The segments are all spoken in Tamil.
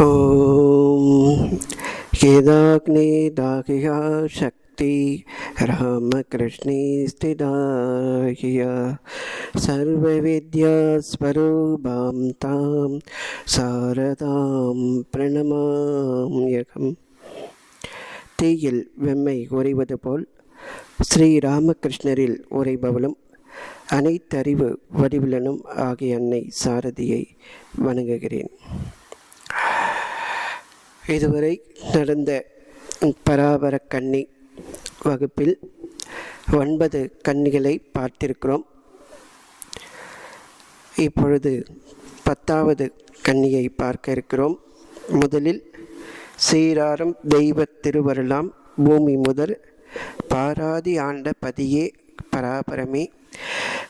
ஓம் ஏதாக்னே தாகியா சக்தி ராமகிருஷ்ணே ஸ்திதாகியா சர்வ வித்யா ஸ்வரூபாம் தாம் சாரதாம் பிரணமாம்யகம். தீயில் வெம்மை உறைவது போல் ஸ்ரீராமகிருஷ்ணரில் உறைபவளும் அனைத்தறிவு வடிவிலனும் ஆகிய அன்னை சாரதியை வணங்குகிறேன். இதுவரை நடந்த பராபர கன்னி வகுப்பில் 9 கன்னிகளை பார்த்திருக்கிறோம். இப்பொழுது 10வது கன்னியை பார்க்க இருக்கிறோம். முதலில் சீராரம் தெய்வ திருவருளாம் பூமி முதல் பாராதி ஆண்ட பதியே பராபரமே,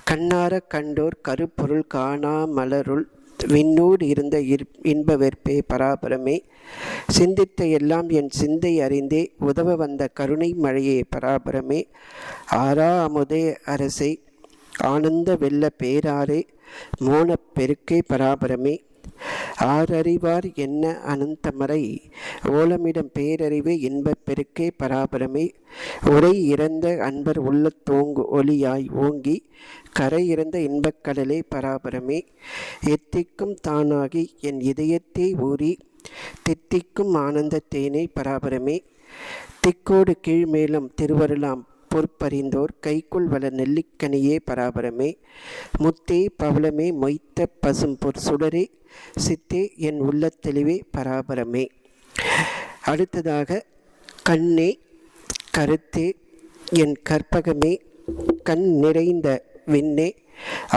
கண்ணார கண்டோர் கருப்பொருள் காணா மலருள் விண்ணூர் இருந்த இன்ப வெற்பே பராபரமே, சிந்தித்த எல்லாம் என் சிந்தை அறிந்தே உதவ வந்த கருணை மழையே பராபரமே, ஆரா அமுதே அரசே ஆனந்த வெள்ள பேராரே மோனப் பெருக்கே பராபரமே, ஆரறிவார் என்ன அனந்தமறை ஓலமிடம் பேரறிவு இன்பப் பெருக்கே பராபரமே, உரை இறந்த அன்பர் உள்ள தோங்கு ஒளியாய் ஓங்கி கரை இறந்த இன்பக்கடலே பராபரமே, எத்திக்கும் தானாகி என் இதயத்தை ஊறி தித்திக்கும் ஆனந்த தேனே பராபரமே, திக்கோடு கீழ்மேலும் திருவருளாம் பொற்பறிந்தோர் கைக்குள் வள நெல்லிக்கனியே பராபரமே, முத்தே பவளமே மொய்த்த பசும் பொற் சுடரே சித்தே என் உள்ள தெளிவே பராபரமே. அடுத்ததாக கண்ணே கருத்தே என் கற்பகமே கண் நிறைந்த விண்ணே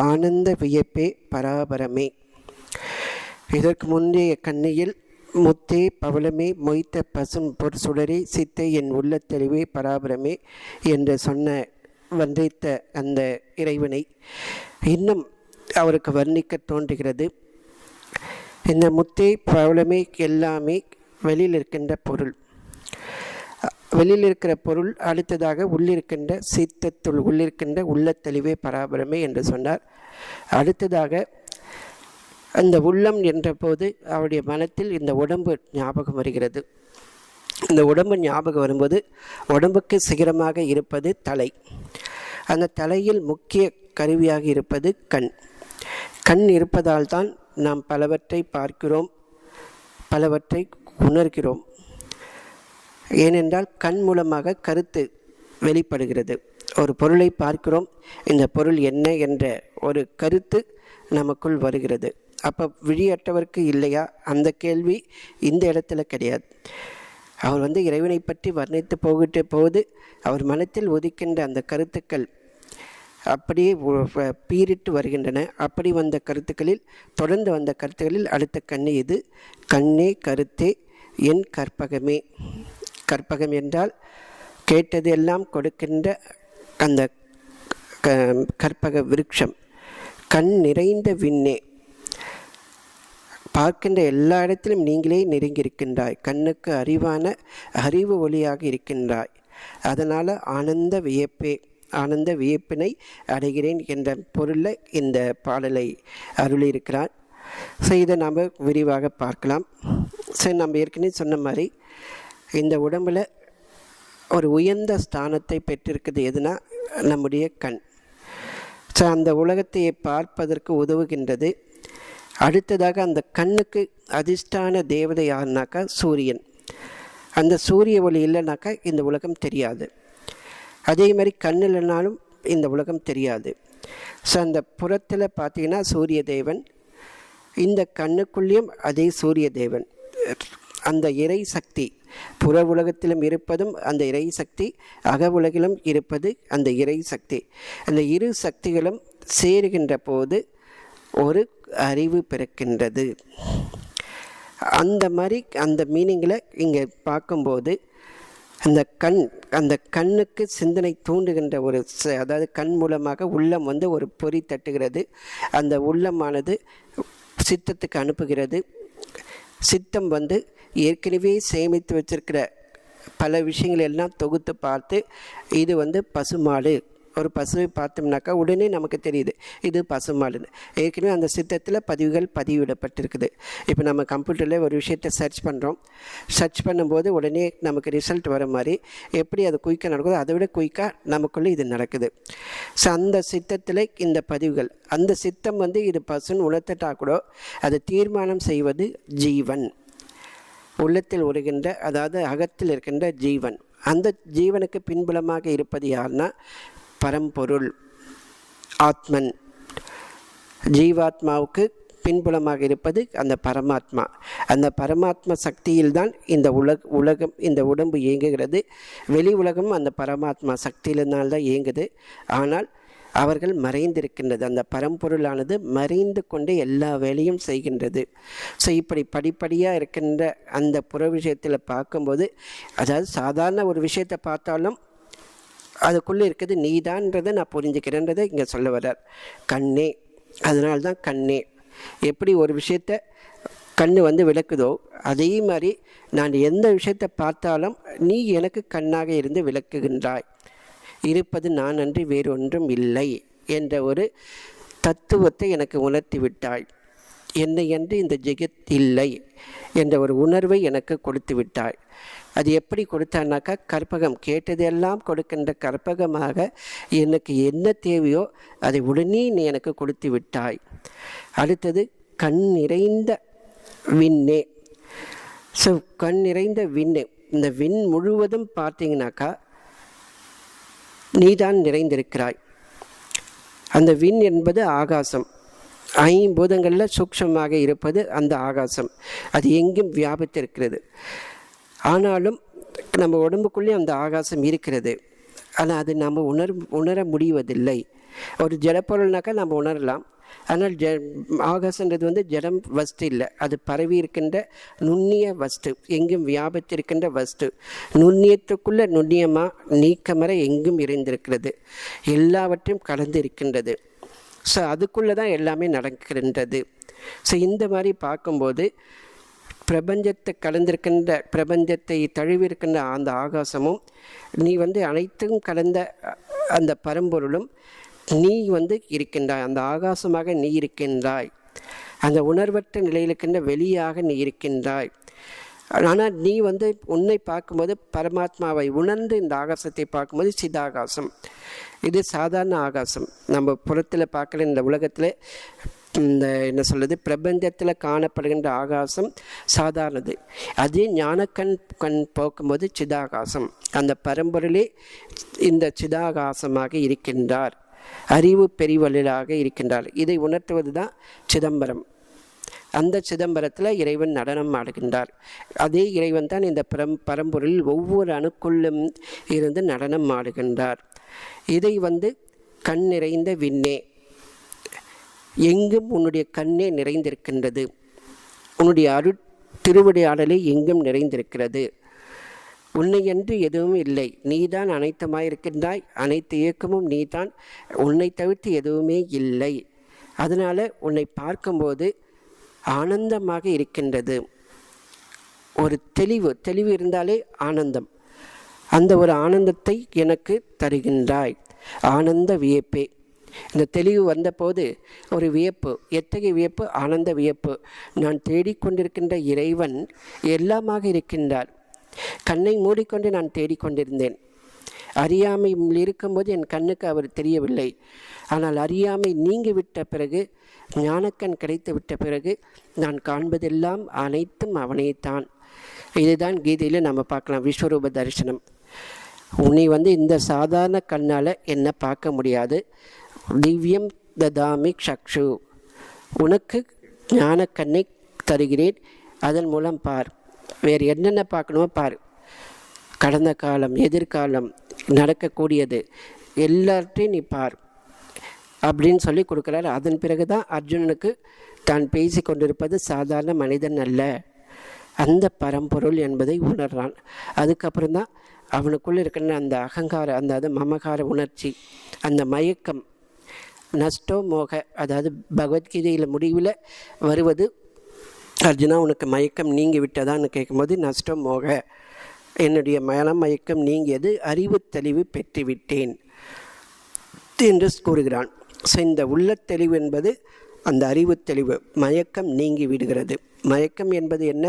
ஆனந்த வியப்பே பராபரமே. இதற்கு முந்தைய கண்ணியில் முத்தே பவளமே மொய்த்த பசும் பொற் சுடரே சித்தை என் உள்ள தெளிவே பராபரமே என்று வந்தித்த அந்த இறைவனை இன்னும் அவருக்கு வர்ணிக்க தோன்றுகிறது. இந்த முத்தே பவளமே எல்லாமே வெளியில் இருக்கின்ற பொருள். வெளியில் இருக்கிற பொருள் அடுத்ததாக உள்ளிருக்கின்ற சித்தத்துள் உள்ளிருக்கின்ற உள்ள தெளிவே பராபரமே என்று சொன்னார். அடுத்ததாக அந்த உள்ளம் என்ற போது அவருடைய மனத்தில் இந்த உடம்பு ஞாபகம் வருகிறது. இந்த உடம்பு ஞாபகம் வரும்போது உடம்புக்கு சிகரமாக இருப்பது தலை. அந்த தலையில் முக்கிய கருவியாக இருப்பது கண். கண் இருப்பதால் தான் நாம் பலவற்றை பார்க்கிறோம், பலவற்றை உணர்கிறோம். ஏனென்றால் கண் மூலமாக கருத்து வெளிப்படுகிறது. ஒரு பொருளை பார்க்கிறோம், இந்த பொருள் என்ன என்ற ஒரு கருத்து நமக்குள் வருகிறது. அப்போ விழியற்றவருக்கு இல்லையா? அந்த கேள்வி இந்த இடத்துல கிடையாது. அவர் இறைவனை பற்றி வர்ணித்து போது அவர் மனத்தில் ஒதுக்கின்ற அந்த கருத்துக்கள் அப்படியே பீரிட்டு வருகின்றன. அப்படி வந்த கருத்துக்களில் தொடர்ந்து வந்த கருத்துக்களில் அடுத்த கண்ணி இது. கண்ணே கருத்தே என் கற்பகமே. கற்பகம் என்றால் கேட்டது எல்லாம் கொடுக்கின்ற அந்த கற்பக விருட்சம். கண் நிறைந்த விண்ணே, பார்க்கின்ற எல்லா இடத்திலும் நீங்களே நெருங்கியிருக்கின்றாய். கண்ணுக்கு அறிவான அறிவு ஒளியாக இருக்கின்றாய். அதனால் ஆனந்த வியப்பே, ஆனந்த வியப்பினை அடைகிறேன் என்ற பொருளில் இந்த பாடலை அருளியிருக்கிறார். ஸோ இதை நாம் விரிவாக பார்க்கலாம். ஸோ நம்ம ஏற்கனவே சொன்ன மாதிரி இந்த உடம்பில் ஒரு உயர்ந்த ஸ்தானத்தை பெற்றிருக்குது எதுனா நம்முடைய கண். ஸோ அந்த உலகத்தை பார்ப்பதற்கு உதவுகின்றது. அடுத்ததாக அந்த கண்ணுக்கு அதிஷ்டான தேவதை யாருனாக்கா சூரியன். அந்த சூரிய ஒளி இல்லைனாக்கா இந்த உலகம் தெரியாது. அதே மாதிரி கண் இல்லைனாலும் இந்த உலகம் தெரியாது. ஸோ அந்த புறத்தில் பார்த்தீங்கன்னா சூரிய தேவன், இந்த கண்ணுக்குள்ளேயும் அதே சூரிய தேவன். அந்த இறை சக்தி புற உலகத்திலும் இருப்பதும் அந்த இறை சக்தி, அக உலகிலும் இருப்பது அந்த இறை சக்தி. அந்த இரு சக்திகளும் சேருகின்ற போது ஒரு அறிவு பிறக்கின்றது. அந்த மாதிரி அந்த மீனிங்கில் இங்கே பார்க்கும்போது அந்த கண்ணுக்கு சிந்தனை தூண்டுகின்ற ஒரு அதாவது கண் மூலமாக உள்ளம் ஒரு பொறி தட்டுகிறது. அந்த உள்ளமானது சித்தத்துக்கு அனுப்புகிறது. சித்தம் ஏற்கனவே சேமித்து வச்சிருக்கிற பல விஷயங்கள் எல்லாம் தொகுத்து பார்த்து இது பசுமாடு ஒரு பசுவை பார்த்தோம்னாக்கா உடனே நமக்கு தெரியுது இது பசுமாடுன்னு. ஏற்கனவே அந்த சித்தத்தில் பதிவுகள் பதிவிடப்பட்டிருக்குது. இப்போ நம்ம கம்ப்யூட்டரில் ஒரு விஷயத்தை சர்ச் பண்ணுறோம், சர்ச் பண்ணும்போது உடனே நமக்கு ரிசல்ட் வர மாதிரி எப்படி அது குயிக்காக நடக்குதோ அதை விட குயிக்காக நமக்குள்ளே இது நடக்குது. ஸோ அந்த சித்தத்தில் இந்த பதிவுகள், அந்த சித்தம் இது பசுன்னு உணர்த்தட்டா கூட அதை தீர்மானம் செய்வது ஜீவன், உள்ளத்தில் உருகின்ற, அதாவது அகத்தில் இருக்கின்ற ஜீவன். அந்த ஜீவனுக்கு பின்புலமாக இருப்பது யாருன்னா பரம்பொருள், ஆத்மன். ஜீவாத்மாவுக்கு பின்புலமாக இருப்பது அந்த பரமாத்மா. அந்த பரமாத்மா சக்தியில்தான் இந்த உலகம், இந்த உடம்பு இயங்குகிறது. வெளி உலகம் அந்த பரமாத்மா சக்தியில்தான் இயங்குது. ஆனால் அவர்கள் மறைந்திருக்கின்றது. அந்த பரம்பொருளானது மறைந்து கொண்டு எல்லா வேலையும் செய்கின்றது. ஸோ இப்படி படிப்படியாக இருக்கின்ற அந்த புற விஷயத்தில் பார்க்கும்போது, அதாவது சாதாரண ஒரு விஷயத்தை பார்த்தாலும் அதுக்குள்ளே இருக்குது நீதான்றதை நான் புரிஞ்சுக்கிறேன்றதை இங்கே சொல்ல வர்றார். கண்ணே, அதனால்தான் கண்ணே. எப்படி ஒரு விஷயத்தை கண்ணு விளக்குதோ அதே மாதிரி நான் எந்த விஷயத்தை பார்த்தாலும் நீ எனக்கு கண்ணாக இருந்து விளக்குகின்றாய். இருப்பது நான் அன்றி வேறொன்றும் இல்லை என்ற ஒரு தத்துவத்தை எனக்கு உணர்த்தி விட்டாய். என்னை அன்றி இந்த ஜெகத் இல்லை என்ற ஒரு உணர்வை எனக்கு கொடுத்து விட்டாய். அது எப்படி கொடுத்தானாக்கா, கற்பகம், கேட்டதெல்லாம் கொடுக்கின்ற கற்பகமாக எனக்கு என்ன தேவையோ அதை உடனே நீ எனக்கு கொடுத்து விட்டாய். அடுத்தது கண் நிறைந்த விண்ணே. ஸோ கண் நிறைந்த விண்ணு, இந்த விண் முழுவதும் பார்த்தீங்கன்னாக்கா நீதான் நிறைந்திருக்கிறாய். அந்த விண் என்பது ஆகாசம். ஐம்பூதங்களில் சூக்ஷமாக இருப்பது அந்த ஆகாசம். அது எங்கும் வியாபித்திருக்கிறது. ஆனாலும் நம்ம உடம்புக்குள்ளேயும் அந்த ஆகாசம் இருக்கிறது. ஆனால் அது நம்ம உணர முடிவதில்லை. ஒரு ஜடப்பொருள்னாக்கா நம்ம உணரலாம். ஆனால் ஆகாசன்றது ஜடம் வஸ்து இல்லை, அது பரவி இருக்கின்ற நுண்ணிய வஸ்து, எங்கும் வியாபித்திருக்கின்ற வஸ்து. நுண்ணியத்துக்குள்ள நுண்ணியமாக நீக்கமர எங்கும் இருந்திருக்கிறது, எல்லாவற்றையும் கலந்து இருக்கின்றது. ஸோ அதுக்குள்ளே தான் எல்லாமே நடக்கின்றது. ஸோ இந்த மாதிரி பார்க்கும்போது பிரபஞ்சத்தை கலந்திருக்கின்ற, பிரபஞ்சத்தை தழுவிருக்கின்ற அந்த ஆகாசமும், நீ அனைத்தும் கலந்த அந்த பரம்பொருளும் நீ இருக்கின்றாய். அந்த ஆகாசமாக நீ இருக்கின்றாய். அந்த உணர்வற்ற நிலையில் இருக்கின்ற வெளியாக நீ இருக்கின்றாய். ஆனால் நீ உன்னை பார்க்கும்போது பரமாத்மாவை உணர்ந்து இந்த ஆகாசத்தை பார்க்கும்போது சிதாகாசம். இது சாதாரண ஆகாசம். நம்ம புறத்தில் பார்க்குற இந்த உலகத்தில் இந்த என்ன சொல்கிறது, பிரபஞ்சத்தில் காணப்படுகின்ற ஆகாசம் சாதாரணது. அதே ஞானக்கண் போக்கும்போது சிதாகாசம். அந்த பரம்பொருளே இந்த சிதாகாசமாக இருக்கின்றார், அறிவு பெரிவழியாக இருக்கின்றார். இதை உணர்த்துவது தான் சிதம்பரம். அந்த சிதம்பரத்தில் இறைவன் நடனம் ஆடுகின்றார். அதே இறைவன் தான் இந்த பரம்பொருளில் ஒவ்வொரு அணுக்குள்ளும் இருந்து நடனம் ஆடுகின்றார். இதை கண் நிறைந்த விண்ணே, எங்கும் உன்னுடைய கண்ணே நிறைந்திருக்கின்றது. உன்னுடைய திருவிடையாடலே எங்கும் நிறைந்திருக்கிறது. உன்னையன்று எதுவும் இல்லை, நீதான் அனைத்துமாயிருக்கின்றாய். அனைத்து இயக்கமும் நீதான், உன்னை தவிர்த்து எதுவுமே இல்லை. அதனால் உன்னை பார்க்கும்போது ஆனந்தமாக இருக்கின்றது. ஒரு தெளிவு இருந்தாலே ஆனந்தம். அந்த ஒரு ஆனந்தத்தை எனக்கு தருகின்றாய். ஆனந்த வியப்பே. இந்த தெளிவு வந்தபோது ஒரு வியப்பு. எத்தகைய வியப்பு? ஆனந்த வியப்பு. நான் தேடிக்கொண்டிருக்கின்ற இறைவன் எல்லாமாக இருக்கின்றார். கண்ணை மூடிக்கொண்டு நான் தேடிக்கொண்டிருந்தேன். அறியாமையில் இருக்கும்போது என் கண்ணுக்கு அவர் தெரியவில்லை. ஆனால் அறியாமை நீங்கிவிட்ட பிறகு, ஞானக்கண் கிடைத்து விட்ட பிறகு நான் காண்பதெல்லாம் அனைத்தும் அவனைத்தான். இதுதான் கீதையில் நம்ம பார்க்கலாம், விஸ்வரூப தரிசனம். உன்னை இந்த சாதாரண கண்ணால் என்ன பார்க்க முடியாது. திவ்யம் ததாமி சக்ஷு, உனக்கு ஞானக்கண்ணை தருகிறேன், அதன் மூலம் பார். வேறு என்னென்ன பார்க்கணுமோ பார். கடந்த காலம், எதிர்காலம், நடக்கக்கூடியது எல்லாத்தையும் நீ பார் அப்படின்னு சொல்லி கொடுக்குறாரு. அதன் பிறகு தான் அர்ஜுனனுக்கு தான் பேசி கொண்டிருப்பது சாதாரண மனிதன் அல்ல, அந்த பரம்பொருள் என்பதை உணர்றான். அதுக்கப்புறம் தான் அவனுக்குள்ளே இருக்கிற அந்த அகங்கார, அந்த மமகார உணர்ச்சி, அந்த மயக்கம், நஷ்டோ மோக, அதாவது பகவத்கீதையில் முடிவில் வருவது, அர்ஜுனா உனக்கு மயக்கம் நீங்கி விட்டதான்னு கேட்கும்போது, நஷ்டம் மோக, என்னுடைய மயக்கம் நீங்கியது, அறிவு தெளிவு பெற்றுவிட்டேன். என்று கூறுகிறான். ஸோ இந்த உள்ள தெளிவு என்பது அந்த அறிவு தெளிவு. மயக்கம் நீங்கி விடுகிறது. மயக்கம் என்பது என்ன?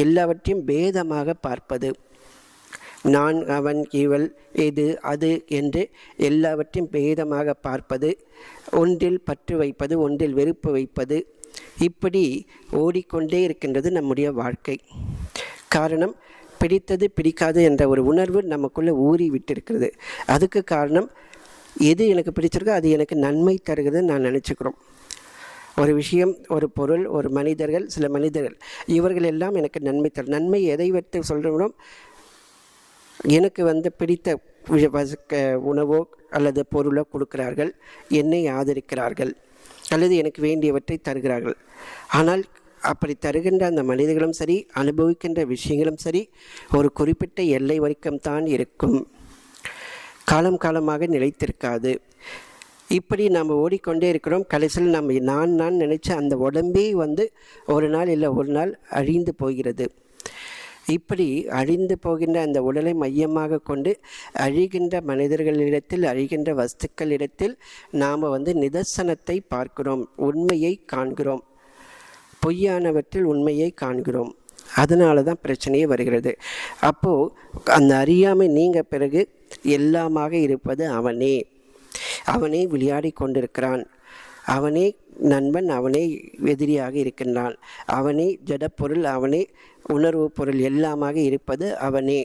எல்லாவற்றையும் பேதமாக பார்ப்பது. நான், அவன், இவள், இது, அது என்று எல்லாவற்றையும் பேதமாக பார்ப்பது, ஒன்றில் பற்று வைப்பது, ஒன்றில் வெறுப்பு வைப்பது, இப்படி ஓடிக்கொண்டே இருக்கின்றது நம்முடைய வாழ்க்கை. காரணம், பிடித்தது பிடிக்காது என்ற ஒரு உணர்வு நமக்குள்ளே ஊறி விட்டிருக்கிறது. அதுக்கு காரணம், எது எனக்கு பிடிச்சிருக்கோ அது எனக்கு நன்மை தருகிறதுன்னு நான் நினச்சிக்கிறோம். ஒரு விஷயம், ஒரு பொருள், ஒரு மனிதர்கள், சில மனிதர்கள், இவர்கள் எல்லாம் எனக்கு நன்மை தரும். நன்மை எதை வைத்து சொல்கிறோம்? எனக்கு பிடித்த உணவோ அல்லது பொருளோ கொடுக்கிறார்கள், என்னை ஆதரிக்கிறார்கள், அல்லது எனக்கு வேண்டியவற்றை தருகிறார்கள். ஆனால் அப்படி தருகின்ற அந்த மனிதர்களும் சரி, அனுபவிக்கின்ற விஷயங்களும் சரி, ஒரு குறிப்பிட்ட எல்லை வரைக்கும் தான் இருக்கும். காலம் காலமாக நிலைத்திருக்காது. இப்படி நாம் ஓடிக்கொண்டே இருக்கிறோம். கடைசியில் நம்ம நான் நினச்ச அந்த உடம்பே ஒரு நாள் இல்லை ஒரு நாள் அழிந்து போகிறது. இப்படி அழிந்து போகின்ற அந்த உடலை மையமாக கொண்டு அழிகின்ற மனிதர்களிடத்தில், அழிகின்ற வஸ்துக்களிடத்தில் நாம் நிதர்சனத்தை பார்க்கிறோம், உண்மையை காண்கிறோம், பொய்யானவற்றில் உண்மையை காண்கிறோம். அதனால தான் பிரச்சனையே வருகிறது. அப்போது அந்த அறியாமை நீங்க பிறகு எல்லாமாக இருப்பது அவனே. அவனே விளையாடி கொண்டிருக்கிறான். அவனே நண்பன், அவனே எதிரியாக இருக்கின்றான். அவனே ஜடப்பொருள், அவனே உணர்வு பொருள். எல்லாமாக இருப்பது அவனே,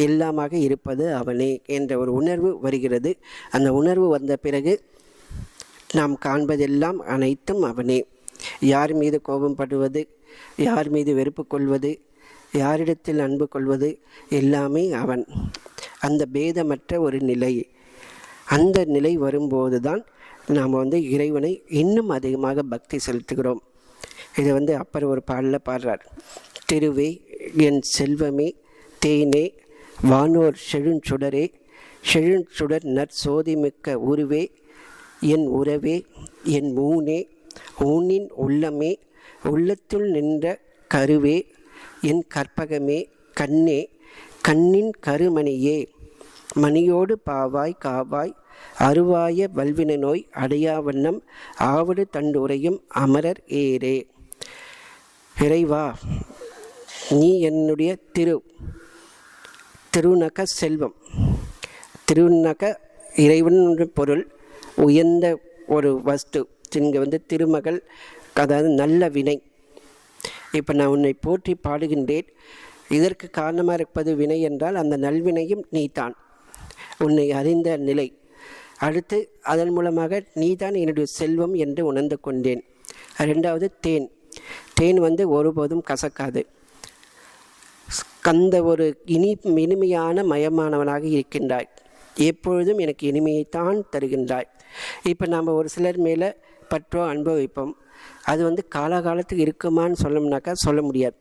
எல்லாமாக இருப்பது அவனே என்ற ஒரு உணர்வு வருகிறது. அந்த உணர்வு வந்த பிறகு நாம் காண்பதெல்லாம் அனைத்தும் அவனே. யார் மீது கோபம் படுவது, யார் மீது வெறுப்பு கொள்வது, யாரிடத்தில் அன்பு கொள்வது, எல்லாமே அவன். அந்த பேதமற்ற ஒரு நிலை. அந்த நிலை வரும்போது தான் நாம் இறைவனை இன்னும் அதிகமாக பக்தி செலுத்துகிறோம். இதை அப்பர் ஒரு பாடலில் பாடுறார். திருவே என் செல்வமே, தேனே, வானோர் செழுஞ்சுடரே, செழுஞ்சுடர் நற்சோதிமிக்க உருவே, என் உறவே, என் ஊனே, ஊனின் உள்ளமே, உள்ளத்துள் நின்ற கருவே, என் கற்பகமே, கண்ணே, கண்ணின் கருமணியே, மணியோடு பாவாய் காவாய், அருவாய வல்வின நோய் அடையா வண்ணம் ஆவடு தண்டுரையும் அமரர் ஏரே. இறைவா, நீ என்னுடைய திருநக செல்வம். திருநக இறைவன் பொருள், உயர்ந்த ஒரு வஸ்து. இங்கே திருமகள், அதாவது நல்ல வினை. இப்போ நான் உன்னை போற்றி பாடுகின்றேன். இதற்கு காரணமாக இருப்பது வினை என்றால் அந்த நல்வினையும் நீதான், உன்னை அறிந்த நிலை. அடுத்து அதன் மூலமாக நீதான் என்னுடைய செல்வம் என்று உணர்ந்து கொண்டேன். ரெண்டாவது தேன். தேன் ஒருபோதும் கசக்காது. அந்த ஒரு இனிமையான மயமானவனாக இருக்கின்றாய். எப்பொழுதும் எனக்கு இனிமையைத்தான் தருகின்றாய். இப்போ நாம் ஒரு சிலர் மேலே பற்றோ அன்போ வைப்போம். அது காலகாலத்துக்கு இருக்குமான்னு சொல்லணும்னாக்கா சொல்ல முடியாது.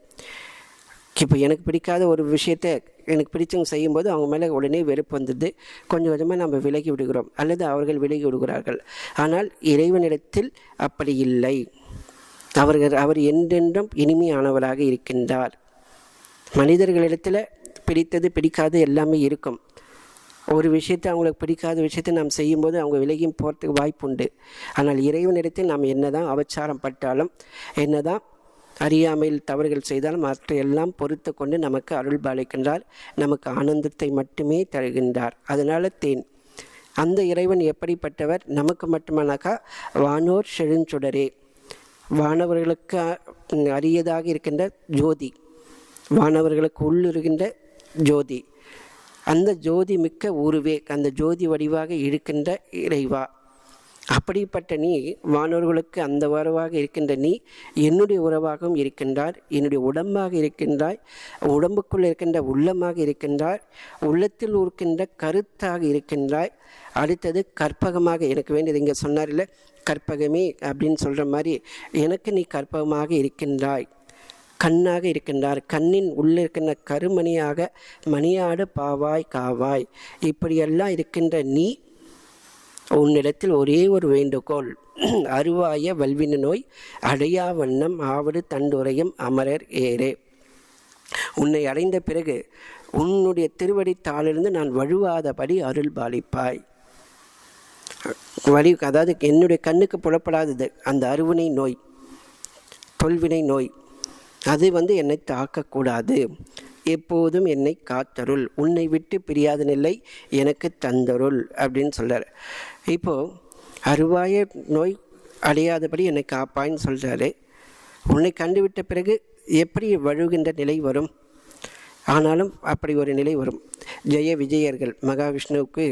இப்போ எனக்கு பிடிக்காத ஒரு விஷயத்தை எனக்கு பிடிச்சவங்க செய்யும்போது அவங்க மேலே உடனே வெறுப்பு வந்துடுது. கொஞ்சம் கொஞ்சமாக நம்ம விலகி விடுகிறோம், அல்லது அவர்கள் விலகி விடுகிறார்கள். ஆனால் இறைவனிடத்தில் அப்படி இல்லை. அவர் என்றென்றும் இனிமையானவராக இருக்கின்றார். மனிதர்களிடத்தில் பிடித்தது பிடிக்காது எல்லாமே இருக்கும். ஒரு விஷயத்தை, அவங்களுக்கு பிடிக்காத விஷயத்தை நாம் செய்யும்போது அவங்க விலகியும் போகிறதுக்கு வாய்ப்புண்டு. ஆனால் இறைவனிடத்தில் நாம் என்னதான் அவச்சாரம் பட்டாலும், என்னதான் அறியாமையில் தவறுகள் செய்தாலும் மற்ற எல்லாம் பொறுத்து கொண்டு நமக்கு அருள் பாலிக்கின்றார். நமக்கு ஆனந்தத்தை மட்டுமே தருகின்றார். அதனால் தேன். அந்த இறைவன் எப்படிப்பட்டவர்? நமக்கு மட்டுமானாக்கா வானோர் செழுஞ்சுடரே, வானவர்களுக்கு அரியதாக இருக்கின்ற ஜோதி, வானவர்களுக்கு உள்ளிருக்கின்ற ஜோதி, அந்த ஜோதி மிக்க உருவே, அந்த ஜோதி வடிவாக இருக்கின்ற இறைவா. அப்படிப்பட்ட நீ, வானோர்களுக்கு அந்த உறவாக இருக்கின்ற நீ என்னுடைய உறவாகவும் இருக்கின்றார். என்னுடைய உடம்பாக இருக்கின்றாய். உடம்புக்குள் இருக்கின்ற உள்ளமாக இருக்கின்றாய். உள்ளத்தில் இருக்கின்ற கருத்தாக இருக்கின்றாய். அடுத்தது கற்பகமாக, எனக்கு வேண்டியது இங்கே சொன்னார் இல்லை, கற்பகமே அப்படின்னு சொல்கிற மாதிரி எனக்கு நீ கற்பகமாக இருக்கின்றாய். கண்ணாக இருக்கின்றார். கண்ணின் உள்ளே இருக்கின்ற கருமணியாக மணியாடு பாவாய் காவாய். இப்படியெல்லாம் இருக்கின்ற நீ, உன்னிடத்தில் ஒரே ஒரு வேண்டுகோள், அருவாய வல்வின நோய் அடையா வண்ணம் ஆவடு தண்டுரையும் அமரர் ஏரே. உன்னை அடைந்த பிறகு உன்னுடைய திருவடி தாளிலிருந்து நான் வழுவாதபடி அருள் பாலிப்பாய். வலி, அதாவது என்னுடைய கண்ணுக்கு புலப்படாதது அந்த அருவினை நோய், தொல்வினை நோய், அது என்னை தாக்கக்கூடாது. எப்போதும் என்னை காத்தருள், உன்னை விட்டு பிரியாத நிலை எனக்கு தந்தருள் அப்படின்னு சொல்கிறார். இப்போது அருவாய நோய் அடையாதபடி என்னை காப்பாயின்னு சொல்கிறாரு. உன்னை கண்டுவிட்ட பிறகு எப்படி வழுகின்ற நிலை வரும்? ஆனாலும் அப்படி ஒரு நிலை வரும். ஜெய விஜயர்கள் மகாவிஷ்ணுவுக்கு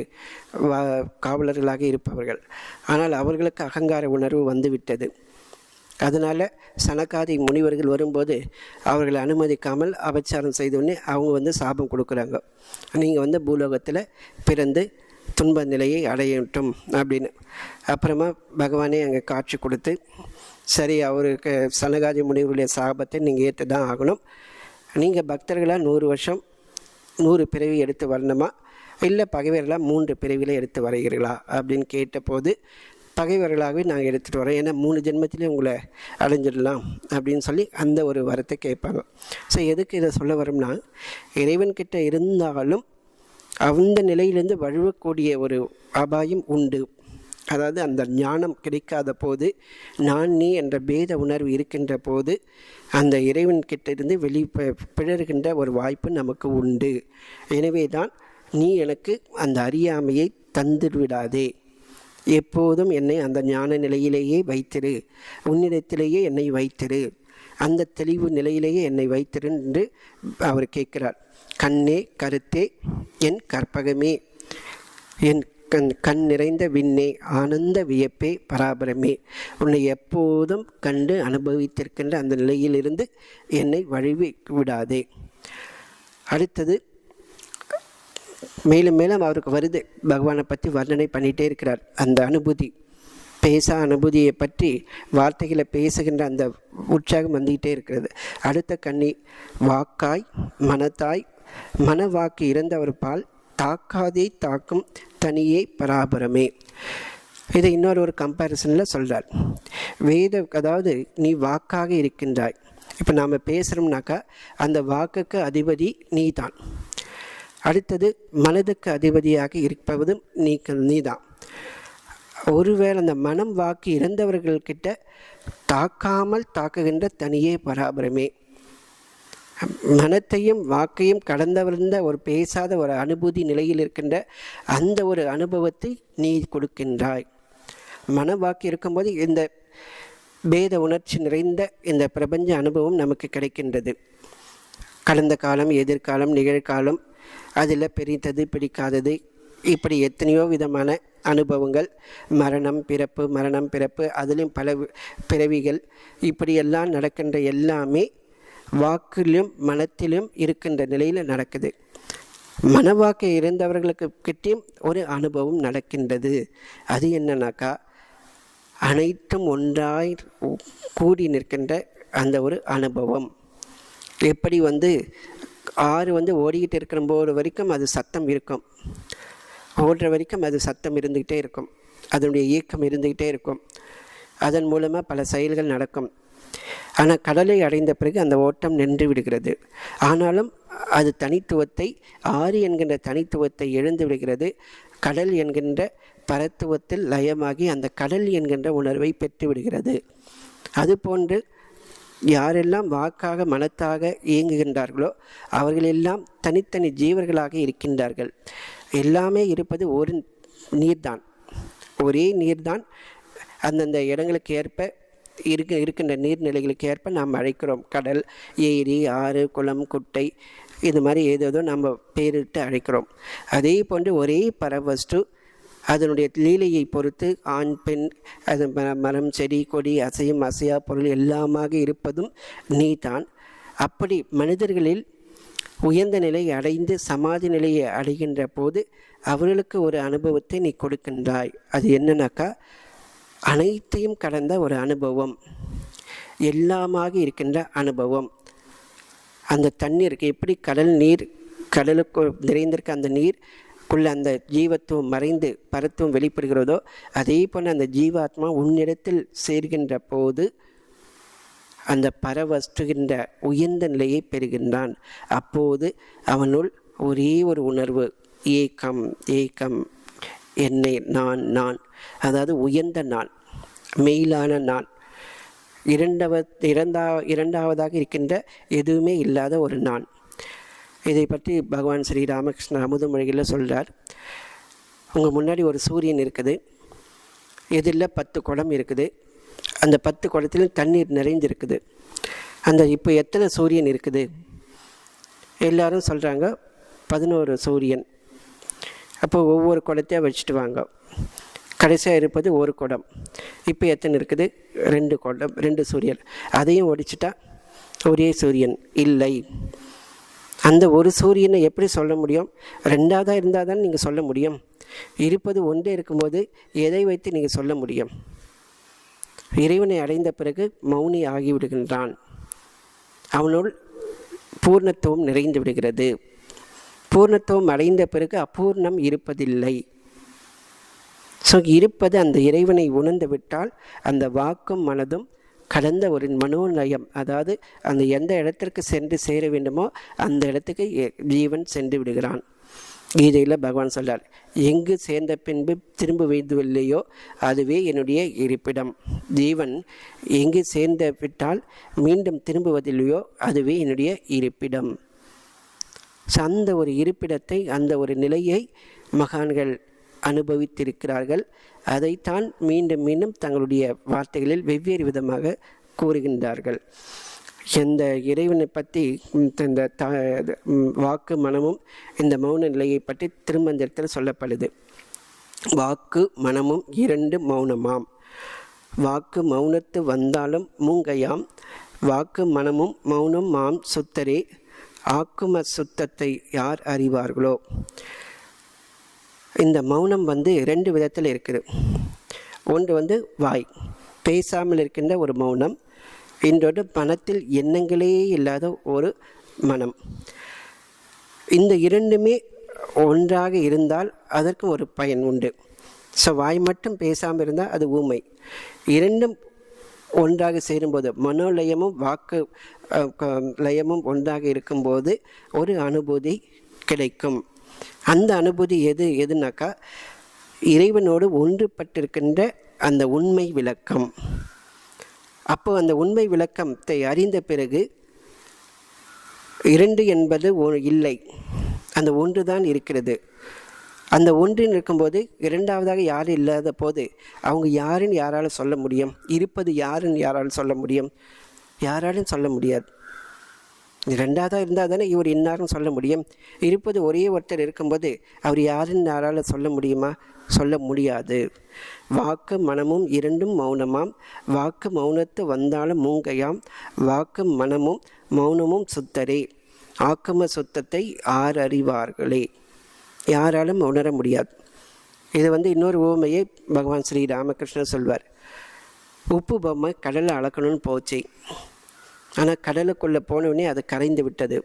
காவலர்களாக இருப்பவர்கள். ஆனால் அவர்களுக்கு அகங்கார உணர்வு வந்துவிட்டது. அதனால் சனகாதி முனிவர்கள் வரும்போது அவர்களை அனுமதிக்காமல் அபச்சாரம் செய்தோடனே அவங்க சாபம் கொடுக்குறாங்க. நீங்கள் பூலோகத்தில் பிறந்து துன்ப நிலையை அடையட்டும் அப்படின்னு. அப்புறமா பகவானே அங்கே காட்சி கொடுத்து, சரி அவருக்கு சனகாதி முனிவருடைய சாபத்தை நீங்கள் ஏற்று தான் ஆகணும். நீங்கள் பக்தர்களாக 100 வருஷம் 100 பிறவி எடுத்து வரணுமா, இல்லை பகைவர்களாக 3 பிறவியில் எடுத்து வரைகிறீர்களா அப்படின்னு கேட்டபோது, பகைவர்களாகவே நாங்கள் எடுத்துகிட்டு வரோம், ஏன்னா 3 ஜென்மத்திலே உங்களை அடைஞ்சிடலாம் அப்படின்னு சொல்லி அந்த ஒரு வரத்தை கேட்பாங்க. ஸோ எதுக்கு இதை சொல்ல வரோம்னா, இறைவன்கிட்ட இருந்தாலும் அந்த நிலையிலேருந்து வழுவக்கூடிய ஒரு அபாயம் உண்டு. அதாவது அந்த ஞானம் கிடைக்காத போது, நான் நீ என்ற பேத உணர்வு இருக்கின்ற போது அந்த இறைவன்கிட்ட இருந்து பிழறுகின்ற ஒரு வாய்ப்பு நமக்கு உண்டு. எனவே தான் நீ எனக்கு அந்த அறியாமையை தந்துவிடாதே, எப்போதும் என்னை அந்த ஞான நிலையிலேயே வைத்திரு, உன்னிடத்திலேயே என்னை வைத்திரு, அந்த தெளிவு நிலையிலேயே என்னை வைத்திரு என்று அவர் கேட்கிறார். கண்ணே கருத்தே என் கற்பகமே, என் கண் நிறைந்த விண்ணே, ஆனந்த வியப்பே, பராபரமே, உன்னை எப்போதும் கண்டு அனுபவித்திருக்கின்ற அந்த நிலையிலிருந்து என்னை வழுவி விடாதே. அடுத்தது மேலும் மேலும் அவருக்கு வருது, பகவானை பற்றி வர்ணனை பண்ணிகிட்டே இருக்கிறார். அந்த அனுபூதி, பேசா அனுபூதியை பற்றி வார்த்தைகளை பேசுகின்ற அந்த உற்சாகம் வந்துக்கிட்டே இருக்கிறது. அடுத்த கண்ணி, வாக்காய் மனத்தாய் மனவாக்கு இறந்தவர் பால் தாக்காதே தாக்கும் தனியே பராபரமே. இதை இன்னொரு ஒரு கம்பேரிசனில் சொல்கிறார். அதாவது நீ வாக்காக இருக்கின்றாய். இப்போ நாம் பேசுகிறோம்னாக்கா அந்த வாக்குக்கு அதிபதி நீ தான். அடுத்தது மனதுக்கு அதிபதியாக இருப்பதும் நீ தான். ஒருவேளை அந்த மனம் வாக்கு இறந்தவர்கள்கிட்ட தாக்காமல் தாக்குகின்ற தனியே பராபரமே, மனத்தையும் வாக்கையும் கடந்தவர்ந்த ஒரு பேசாத ஒரு அனுபூதி நிலையில் இருக்கின்ற அந்த ஒரு அனுபவத்தை நீ கொடுக்கின்றாய். மன வாக்கு இருக்கும்போது இந்த பேத உணர்ச்சி நிறைந்த இந்த பிரபஞ்ச அனுபவம் நமக்கு கிடைக்கின்றது. கடந்த காலம், எதிர்காலம், நிகழ்காலம், அதில் பிரித்தது பிடிக்காதது, இப்படி எத்தனையோ விதமான அனுபவங்கள், மரணம் பிறப்பு, அதிலும் பல பிறவிகள், இப்படியெல்லாம் நடக்கின்ற எல்லாமே வாக்கிலும் மனத்திலும் இருக்கின்ற நிலையில் நடக்குது. மனவாக்கை இருந்தவர்களுக்கு கிட்டேயும் ஒரு அனுபவம் நடக்கின்றது. அது என்னன்னாக்கா, அனைத்தும் ஒன்றாய் கூடி நிற்கின்ற அந்த ஒரு அனுபவம். எப்படி ஆறு ஓடிக்கிட்டு இருக்கிற போது வரைக்கும் அது சத்தம் இருக்கும், ஓடுற வரைக்கும் அது சத்தம் இருந்துக்கிட்டே இருக்கும், அதனுடைய இயக்கம் இருந்துக்கிட்டே இருக்கும், அதன் மூலமாக பல செயல்கள் நடக்கும். ஆனால் கடலை அடைந்த பிறகு அந்த ஓட்டம் நின்று விடுகிறது. ஆனாலும் அது தனித்துவத்தை, ஆறு என்கின்ற தனித்துவத்தை எழுந்து விடுகிறது. கடல் என்கின்ற பரத்துவத்தில் லயமாகி அந்த கடல் என்கின்ற உணர்வை பெற்று விடுகிறது. அதுபோன்று யாரெல்லாம் வாக்காக மனத்தாக இயங்குகின்றார்களோ அவர்களெல்லாம் தனித்தனி ஜீவர்களாக இருக்கின்றார்கள். எல்லாமே இருப்பது ஒரு நீர்தான், ஒரே நீர்தான். அந்தந்த இடங்களுக்கு ஏற்ப இருக்கின்ற நீர்நிலைகளுக்கு ஏற்ப நாம் அழைக்கிறோம். கடல், ஏரி, ஆறு, குளம், குட்டை, இது மாதிரி ஏதேதோ நம்ம பேரிட்டு அழைக்கிறோம். அதே போன்று ஒரே பரவஸ்து அதனுடைய லீலையை பொறுத்து ஆண் பெண், அது மரம், செடி, கொடி, அசையும் அசையா பொருள் எல்லாமாக இருப்பதும் நீ தான். அப்படி மனிதர்களில் உயர்ந்த நிலையை அடைந்து சமாதி நிலையை அடைகின்ற போது அவர்களுக்கு ஒரு அனுபவத்தை நீ கொடுக்கின்றாய். அது என்னன்னாக்கா, அனைத்தையும் கடந்த ஒரு அனுபவம், எல்லாமாக இருக்கின்ற அனுபவம். அந்த தண்ணீருக்கு எப்படி கடல் நீர், கடலுக்கு நிறைந்திருக்க அந்த நீருக்குள்ள அந்த ஜீவத்துவம் மறைந்து பரத்துவம் வெளிப்படுகிறதோ, அதே போல அந்த ஜீவாத்மா உன்னிடத்தில் சேர்கின்ற போது அந்த பரவஸ்துகின்ற உயர்ந்த நிலையை பெறுகின்றான். அப்போது அவனுள் ஒரே ஒரு உணர்வு, ஏக்கம், என்னை நான் அதாவது உயர்ந்த நான், மெயிலான நான், இரண்டாவதாக இருக்கின்ற எதுவுமே இல்லாத ஒரு நான். இதை பற்றி பகவான் ஸ்ரீ ராமகிருஷ்ண அமுதமொழிகளில் சொல்கிறார். உங்கள் முன்னாடி ஒரு சூரியன் இருக்குது, எதிரில் 10 குடம் இருக்குது, அந்த 10 குடத்திலும் தண்ணீர் நிறைஞ்சிருக்குது. இப்போ எத்தனை சூரியன் இருக்குது? எல்லாரும் சொல்கிறாங்க 11 சூரியன். அப்போ ஒவ்வொரு குடத்தையாக வச்சுட்டு வாங்க. கடைசியாக இருப்பது ஒரு குடம். இப்போ எத்தனை இருக்குது? 2 குடம், 2 சூரியன். அதையும் ஒடிச்சிட்டா ஒரே சூரியன் இல்லை. அந்த ஒரு சூரியனை எப்படி சொல்ல முடியும்? 2ஆவதாக இருந்தால் தான் நீங்கள் சொல்ல முடியும். இருப்பது ஒன்றே இருக்கும்போது எதை வைத்து நீங்கள் சொல்ல முடியும்? இறைவனை அடைந்த பிறகு மௌனி ஆகிவிடுகின்றான். அவனுள் பூர்ணத்துவம் நிறைந்து விடுகிறது. பூர்ணத்துவம் அடைந்த பிறகு அபூர்ணம் இருப்பதில்லை. ஸோ இருப்பது அந்த இறைவனை உணர்ந்து விட்டால் அந்த வாக்கும் மனதும் கடந்த ஒரு மனோநயம், அதாவது அந்த எந்த இடத்திற்கு சென்று சேர வேண்டுமோ அந்த இடத்துக்கு ஜீவன் சென்று விடுகிறான். கீதையில் பகவான் சொல்றார், எங்கு சேர்ந்த பின்பு திரும்ப வைத்துவில்லையோ அதுவே என்னுடைய இருப்பிடம். ஜீவன் எங்கு சேர்ந்து விட்டால் மீண்டும் திரும்புவதில்லையோ அதுவே என்னுடைய இருப்பிடம். அந்த ஒரு இருப்பிடத்தை, அந்த ஒரு நிலையை மகான்கள் அனுபவித்திருக்கிறார்கள். அதைத்தான் மீண்டும் மீண்டும் தங்களுடைய வார்த்தைகளில் வெவ்வேறு விதமாக கூறுகின்றார்கள். இந்த இறைவனை பற்றி இந்த வாக்கு மனமும் இந்த மௌன நிலையை பற்றி திருமந்திரத்தில் சொல்லப்படுது. வாக்கு மனமும் 2 மௌனமாம், வாக்கு மௌனத்து வந்தாலும் மூங்கையாம், வாக்கு மனமும் மௌனம் மாம் சுத்தரே, ஆக்கும சுத்தத்தை யார் அறிவார்களோ. இந்த மௌனம் 2 விதத்தில் இருக்குது. ஒன்று வாய் பேசாமல் இருக்கின்ற ஒரு மௌனம், இன்னொரு மனத்தில் எண்ணங்களே இல்லாத ஒரு மனம். இந்த 2மே ஒன்றாக இருந்தால் அதற்கும் ஒரு பயன் உண்டு. ஸோ வாய் மட்டும் பேசாமல் இருந்தால் அது ஊமை. 2ம் ஒன்றாக சேரும்போது, மனோலயமும் வாக்கு லயமும் ஒன்றாக இருக்கும்போது ஒரு அனுபூதி கிடைக்கும். அந்த அனுபூதி எதுனாக்கா இறைவனோடு ஒன்றுபட்டிருக்கின்ற அந்த உண்மை விளக்கம். அப்போ அந்த உண்மை விளக்கத்தை அறிந்த பிறகு 2 என்பது இல்லை, அந்த ஒன்று தான் இருக்கிறது. அந்த ஒன்றில் இருக்கும்போது 2ஆவதாக யாரும் இல்லாத போது அவங்க யாருன்னு யாராலும் சொல்ல முடியும்? இருப்பது யாருன்னு யாராலும் சொல்ல முடியும்? யாராலும் சொல்ல முடியாது. 2ஆவதாக இருந்தால் தானே இவர் இன்னாருன்னு சொல்ல முடியும். இருப்பது ஒரே ஒருத்தர் இருக்கும்போது அவர் யாருன்னு யாராலும் சொல்ல முடியுமா? சொல்ல முடியாது. வாக்கு மனமும் 2ம் மௌனமாம், வாக்கு மௌனத்து வந்தாலும் மூங்கையாம், வாக்கு மனமும் மௌனமும் சுத்தரே, ஆக்கம சுத்தத்தை யார் அறிவார்களே. யாராலும் உணர முடியாது. இது இன்னொரு உவமையை பகவான் ஸ்ரீ ராமகிருஷ்ணர் சொல்வார். உப்பு பொம்மை கடலை அளக்கணும்னு போச்சு, ஆனால் கடலுக்குள்ளே போனவுடனே அது கரைந்து விட்டது.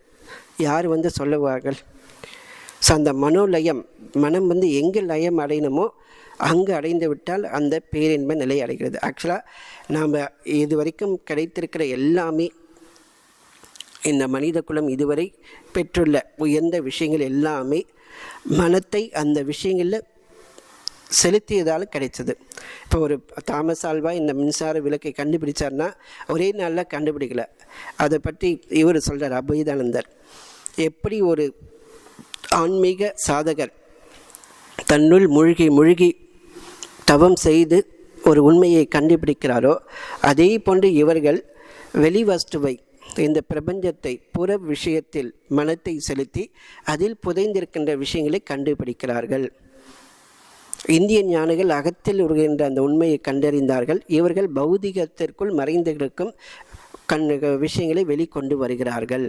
யார் சொல்லுவார்கள்? ஸோ அந்த மனோலயம், மனம் எங்கே லயம் அடையணுமோ அங்கு அடைந்து விட்டால் அந்த பேரின்ப நிலை அடைகிறது. ஆக்சுவலாக நாம் இது வரைக்கும் கிடைத்திருக்கிற எல்லாமே, இந்த மனித குலம் இதுவரை பெற்றுள்ள உயர்ந்த விஷயங்கள் எல்லாமே மனத்தை அந்த விஷயங்களில் செலுத்தியதால் கிடைச்சது. இப்போ ஒரு தாமஸ் ஆல்வா இந்த மின்சார விளக்கை கண்டுபிடிச்சார்னா ஒரே நாளில் கண்டுபிடிக்கல. அதை பற்றி இவர் சொல்கிறார், அபேதானந்தர். எப்படி ஒரு ஆன்மீக சாதகர் தன்னுள் மூழ்கி தவம் செய்து ஒரு உண்மையை கண்டுபிடிக்கிறாரோ அதே போன்று இவர்கள் வெளி வஸ்துவை, இந்த பிரபஞ்சத்தை, புற விஷயத்தில் மனத்தை செலுத்தி அதில் புதைந்திருக்கின்ற விஷயங்களை கண்டுபிடிக்கிறார்கள். இந்திய ஞானிகள் அகத்தில் உருகின்ற அந்த உண்மையை கண்டறிந்தார்கள். இவர்கள் பௌதிகத்திற்குள் மறைந்திருக்கும் விஷயங்களை வெளிக்கொண்டு வருகிறார்கள்.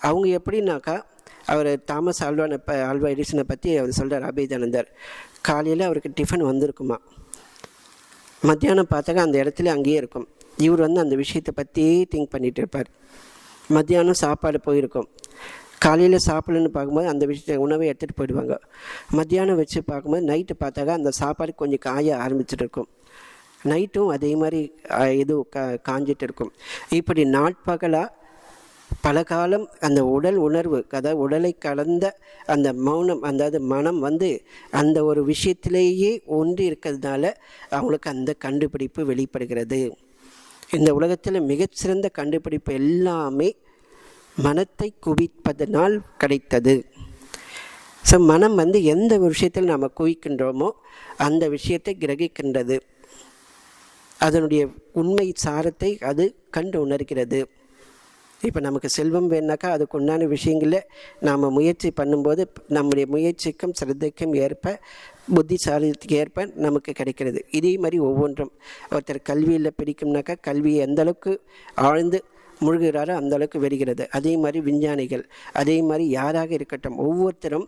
அவங்க எப்படின்னாக்கா, அவர் தாமஸ் ஆல்வா எடிசனை பற்றி அவர் சொல்கிறார், அபேதானந்தர். காலையில் அவருக்கு டிஃபன் வந்திருக்குமா, மத்தியானம் பார்த்தாக்க அந்த இடத்துல அங்கேயே இருக்கும். இவர் அந்த விஷயத்தை பற்றியே திங்க் பண்ணிகிட்டு இருப்பார். மத்தியானம் சாப்பாடு போயிருக்கும், காலையில் சாப்பிடணுன்னு பார்க்கும்போது அந்த விஷயத்தை உணவை எடுத்துகிட்டு போயிடுவாங்க. மத்தியானம் வச்சு பார்க்கும்போது நைட்டு பார்த்தாக்கா அந்த சாப்பாடு கொஞ்சம் காய ஆரம்பிச்சுட்டு இருக்கும். நைட்டும் அதே மாதிரி காஞ்சிட்டு இருக்கும். இப்படி நாட்பகலாக பல காலம் அந்த உடல் உணர்வு, அதாவது உடலை கலந்த அந்த மௌனம், அதாவது மனம் அந்த ஒரு விஷயத்திலேயே ஒன்றி இருக்கிறதுனால அவங்களுக்கு அந்த கண்டுபிடிப்பு வெளிப்படுகிறது. இந்த உலகத்தில் மிகச்சிறந்த கண்டுபிடிப்பு எல்லாமே மனத்தை குவிப்பதனால் கிடைத்தது. ஸோ மனம் எந்த ஒரு விஷயத்தில் நாம் குவிக்கின்றோமோ அந்த விஷயத்தை கிரகிக்கின்றது. அதனுடைய உண்மை சாரத்தை அது கண்டு உணர்கிறது. இப்போ நமக்கு செல்வம் வேணாக்கா அதுக்கு உண்டான விஷயங்களில் நாம் முயற்சி பண்ணும்போது நம்முடைய முயற்சிக்கும் சிரத்தைக்கும் ஏற்ப, புத்திசாலித்துக்கு ஏற்ப நமக்கு கிடைக்கிறது. இதே மாதிரி ஒவ்வொன்றும் ஒருத்தர் கல்வியில் பிடிக்கும்னாக்கா கல்வியை எந்தளவுக்கு ஆழ்ந்து முழுகிறாரோ அந்தளவுக்கு வருகிறது. அதே மாதிரி விஞ்ஞானிகள், அதே மாதிரி யாராக இருக்கட்டும், ஒவ்வொருத்தரும்